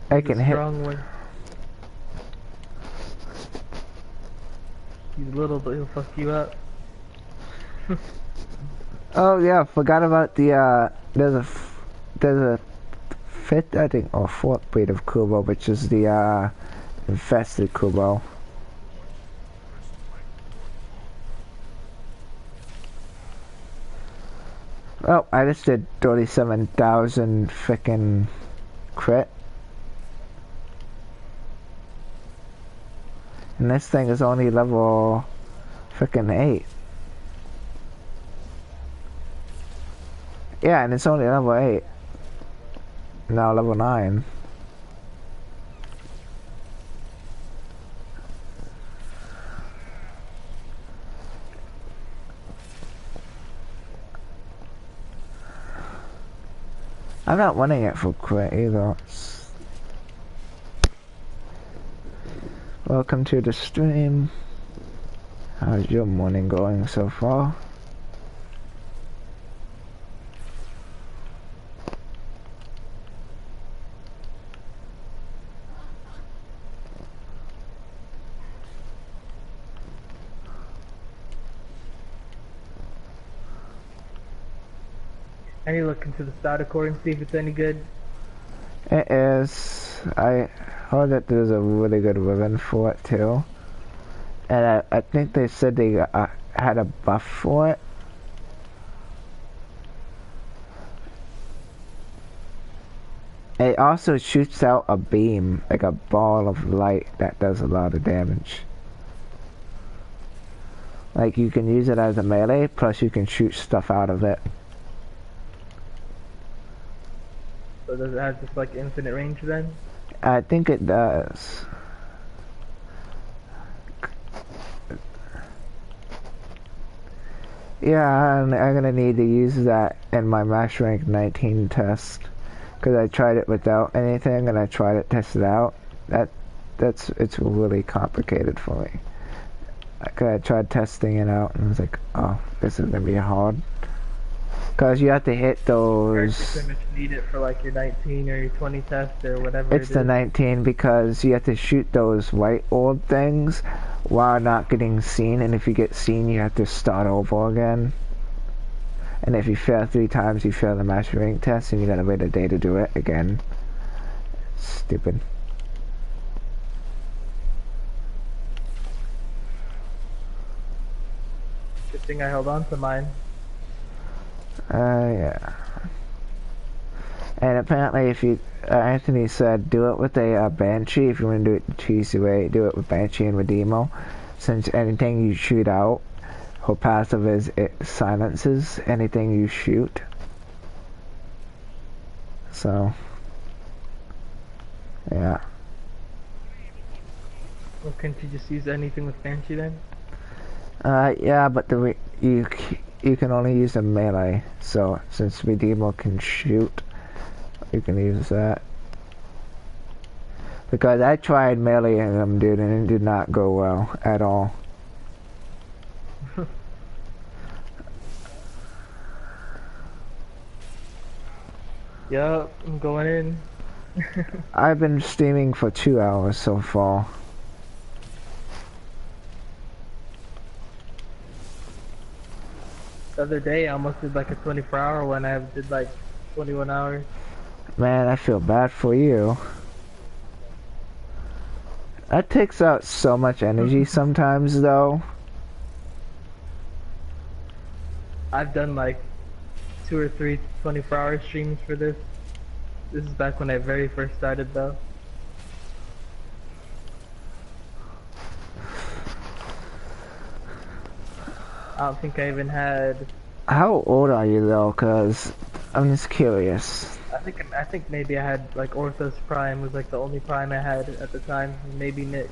I can hit. Strong one. He's little, but he'll fuck you up. Oh yeah, forgot about the there's a fifth, I think, or fourth breed of Kubo, which is the infested Kubo. Oh, I just did 37,000 frickin' crit. And this thing is only level frickin' 8. Yeah, and it's only level 8. Now level 9. I'm not winning it for crit either. Welcome to the stream. How's your morning going so far? I need to look into the starter core and see if it's any good. It is. I heard that there's a really good ribbon for it too. And I think they said they had a buff for it. It also shoots out a beam, like a ball of light that does a lot of damage. Like you can use it as a melee, plus you can shoot stuff out of it. So does it have just like infinite range then? I think it does. Yeah, I'm gonna need to use that in my Max Rank 19 test. Because I tried it without anything and I tried it, tested out. It's really complicated for me. I tried testing it out and I was like, oh, this is gonna be hard. Because you have to hit Or you those. pretty much need it for like your 19 or your 20 test or whatever It's it the is. 19 because you have to shoot those white orb things while not getting seen, and if you get seen, you have to start over again. And if you fail 3 times, you fail the master rank test, and you gotta wait a day to do it again. Stupid. Good thing I held on to mine. Yeah. And apparently, if you, Anthony said, do it with a Banshee. If you want to do it the cheesy way, do it with Banshee and Redeemo. Since anything you shoot out, her passive is it silences anything you shoot. So, yeah. Well, couldn't you just use anything with Banshee then? Yeah, but you can only use a melee. So since Redeemo can shoot, you can use that. Because I tried meleeing him, dude, and it did not go well at all. Yup, I'm going in. I've been streaming for 2 hours so far. The other day I almost did like a 24-hour one. I did like 21 hours. Man, I feel bad for you. That takes out so much energy sometimes, though. I've done like 2 or 3 24-hour streams for this. This is back when I very first started though. I don't think I even had. How old are you, though? Cause I'm just curious. I think maybe I had like Orthos Prime was like the only Prime I had at the time. Maybe Nick.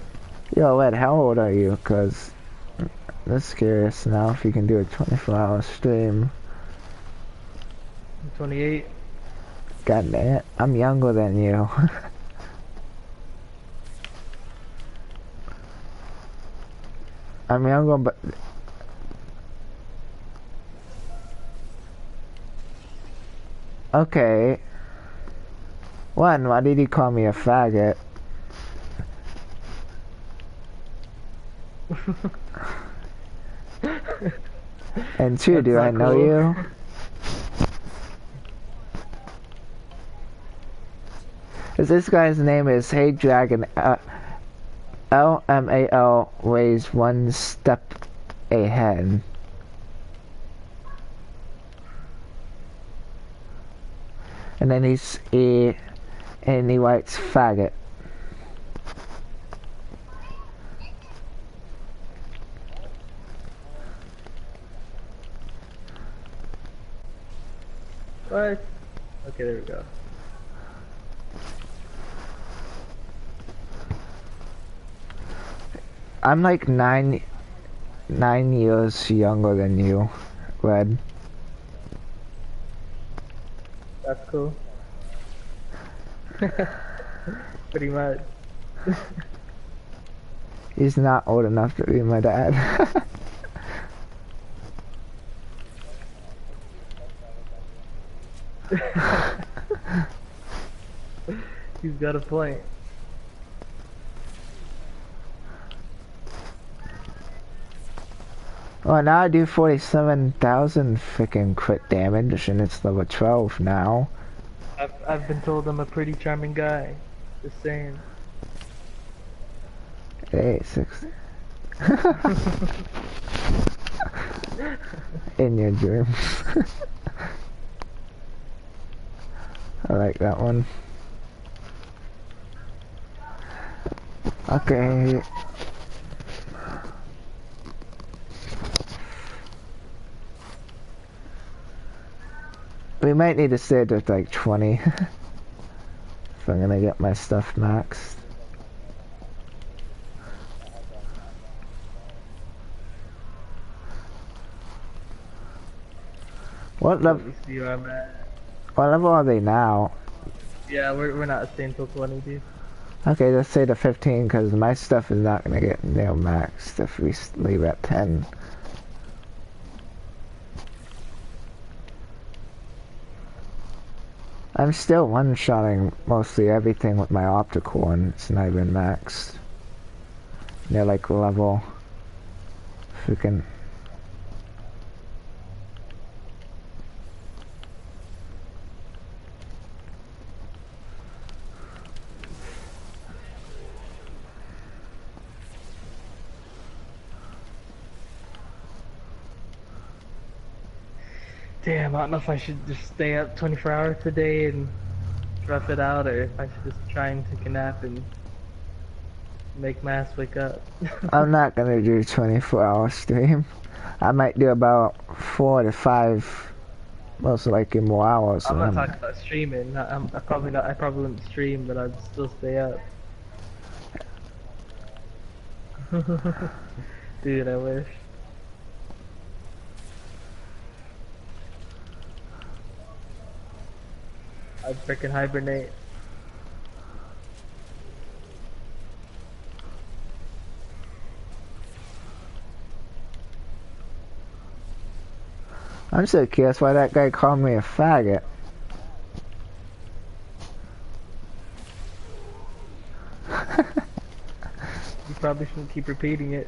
Yo, Ed, how old are you? Cause I'm just curious now if you can do a 24-hour stream. I'm 28. God damn it, I'm younger than you. I'm younger, but... Okay. One, why did you call me a faggot? And two, That's do I not know cool. you? This guy's name is Hey Dragon. LMAL weighs 1 step ahead. And then and he writes faggot. What? Okay, there we go. I'm like nine years younger than you, Red. That's cool. Pretty much. He's not old enough to be my dad. He's got a point. Well, now I do 47,000 freaking crit damage, and it's level 12 now. I've been told I'm a pretty charming guy. Just saying. Hey, 60. In your dreams. I like that one. Okay. We might need to stay at like 20 if I'm gonna get my stuff maxed. What Let level? me see where I'm at. What level are they now? Yeah, we're not staying till 20, dude. Okay, let's say the 15, because my stuff is not gonna get nail maxed if we leave at 10. I'm still one-shotting mostly everything with my optical, and it's not even maxed. They're like level. Freaking. Damn, I don't know if I should just stay up 24 hours today and rough it out, or if I should just try and take a nap and make my ass wake up. I'm not gonna do 24-hour stream. I might do about 4 to 5, most likely more hours. I'm not talking about streaming. I probably not. I probably wouldn't stream, but I'd still stay up. Dude, I wish. I'd freaking hibernate. I'm so curious why that guy called me a faggot. You probably shouldn't keep repeating it.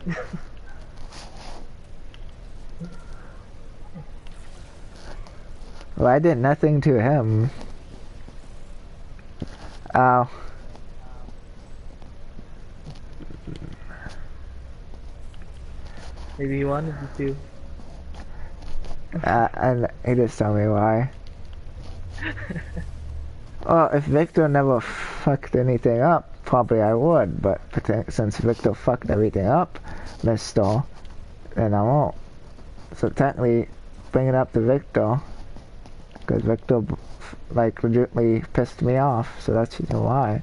Well, I did nothing to him. Oh. Maybe he wanted you And he just told me why. Well, if Victor never fucked anything up, probably I would, but since Victor fucked everything up, Mr., then I won't. So technically, bring it up to Victor, because Victor, like, legitimately pissed me off, so that's why.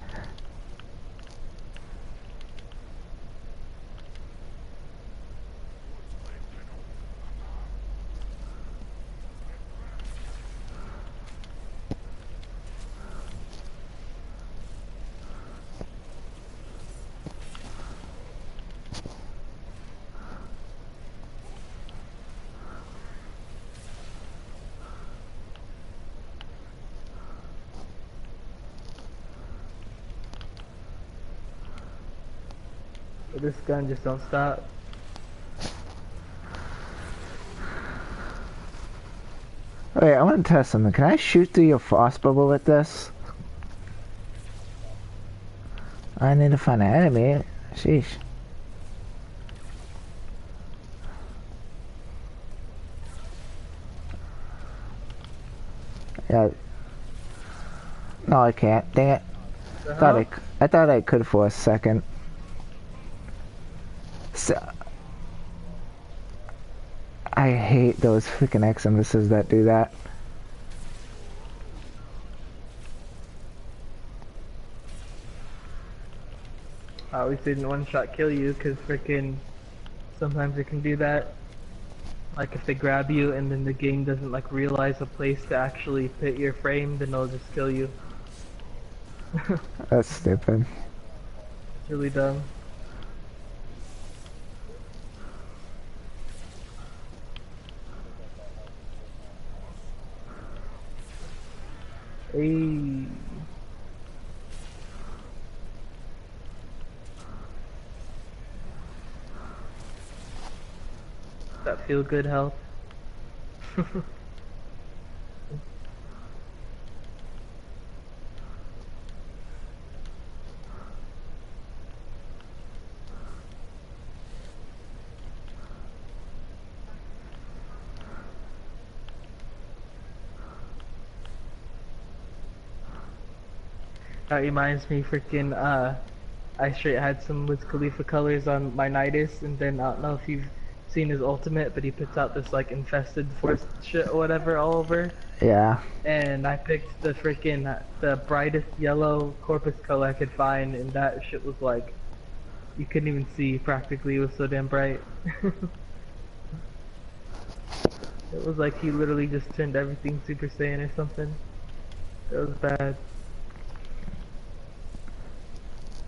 But this gun just don't stop. Wait, I want to test something. Can I shoot through your frost bubble with this? I need to find an enemy. Sheesh. Yeah. No, I can't. Dang it. I thought I could for a second. So, I hate those freaking X embassies that do that. I always didn't one shot kill you, cause freaking sometimes it can do that. Like if they grab you and then the game doesn't like realize a place to actually hit your frame, then they'll just kill you. That's stupid. It's really dumb. Hey. That feel good health. That reminds me, freaking, I straight had some Wiz Khalifa colors on my Nidus, and then I don't know if you've seen his ultimate, but he puts out this like infested forest shit or whatever all over. Yeah. And I picked the freaking, the brightest yellow corpus color I could find, and that shit was like, you couldn't even see practically, it was so damn bright. It was like he literally just turned everything Super Saiyan or something. It was bad.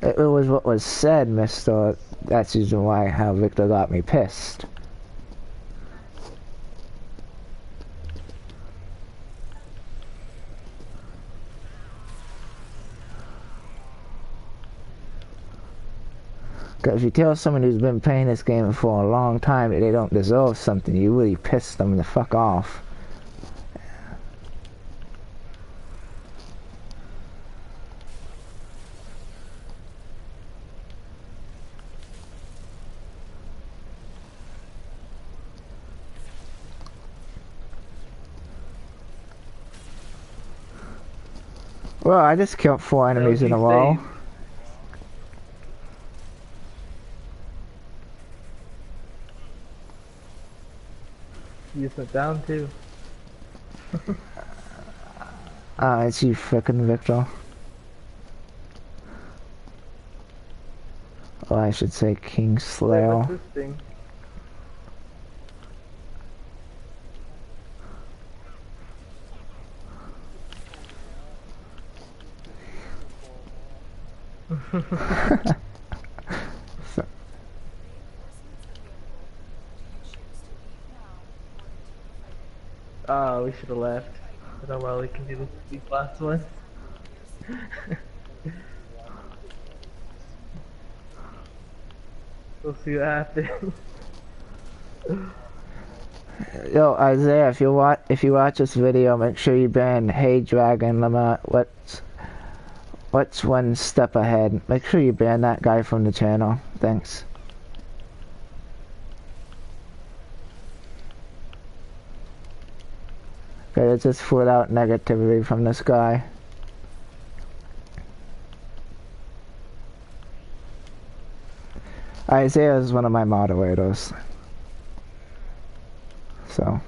It was what was said, mister. That's the reason why how Victor got me pissed. Because if you tell someone who's been playing this game for a long time that they don't deserve something, you really piss them the fuck off. Well, I just killed 4 enemies in a row. You just went down too. It's you frickin' Victor. Oh, I should say King Slayer. What's this thing? So, Oh, we should have left. I don't know why we can do these last ones. We'll see what happens. yo, Isaiah, if you watch this video, make sure you ban Hey Dragon Lamont. What's one step ahead? Make sure you ban that guy from the channel. Thanks. Okay, it's just full out negativity from this guy. Isaiah is one of my moderators. So.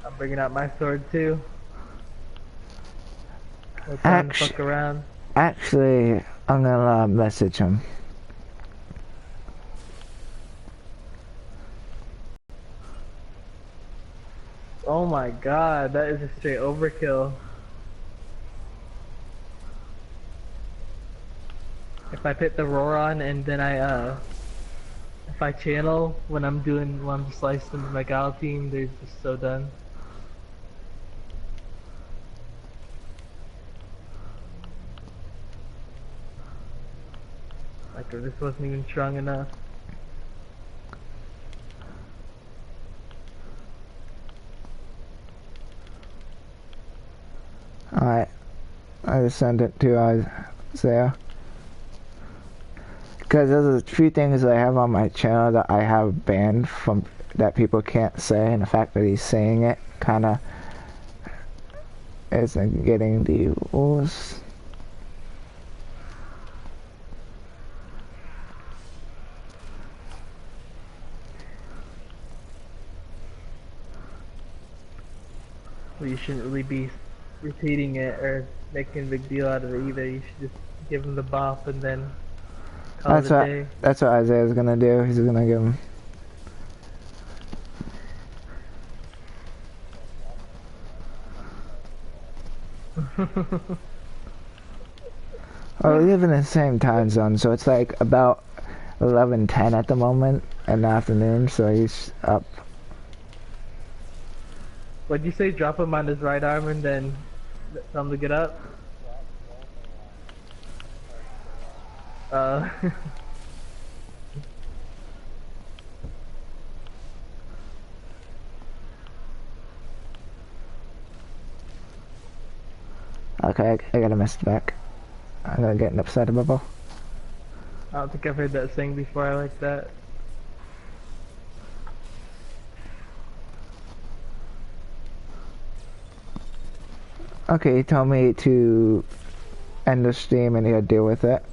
I'm bringing out my sword too. No time to fuck around. Actually, I'm gonna message him. Oh my god, that is a straight overkill. If I put the roar on and then if I channel when I'm slicing my gal team, they're just so done. Like this wasn't even strong enough. Alright, I just sent it to Isaiah. Because there's a few things I have on my channel that I have banned from that people can't say, and the fact that he's saying it kinda isn't getting the rules. Well, you shouldn't really be repeating it or making a big deal out of it either. You should just give him the bop and then call it a day. That's what Isaiah's gonna do. He's gonna give him. Oh, we live in the same time zone, so it's like about 11:10 at the moment in the afternoon, so he's up. What'd you say? Drop him on his right arm and then tell him to get up? Okay, I got a message back. I'm gonna get an upset bubble. I don't think I've heard that saying before. I like that. Okay, he told me to end the stream and he'll deal with it.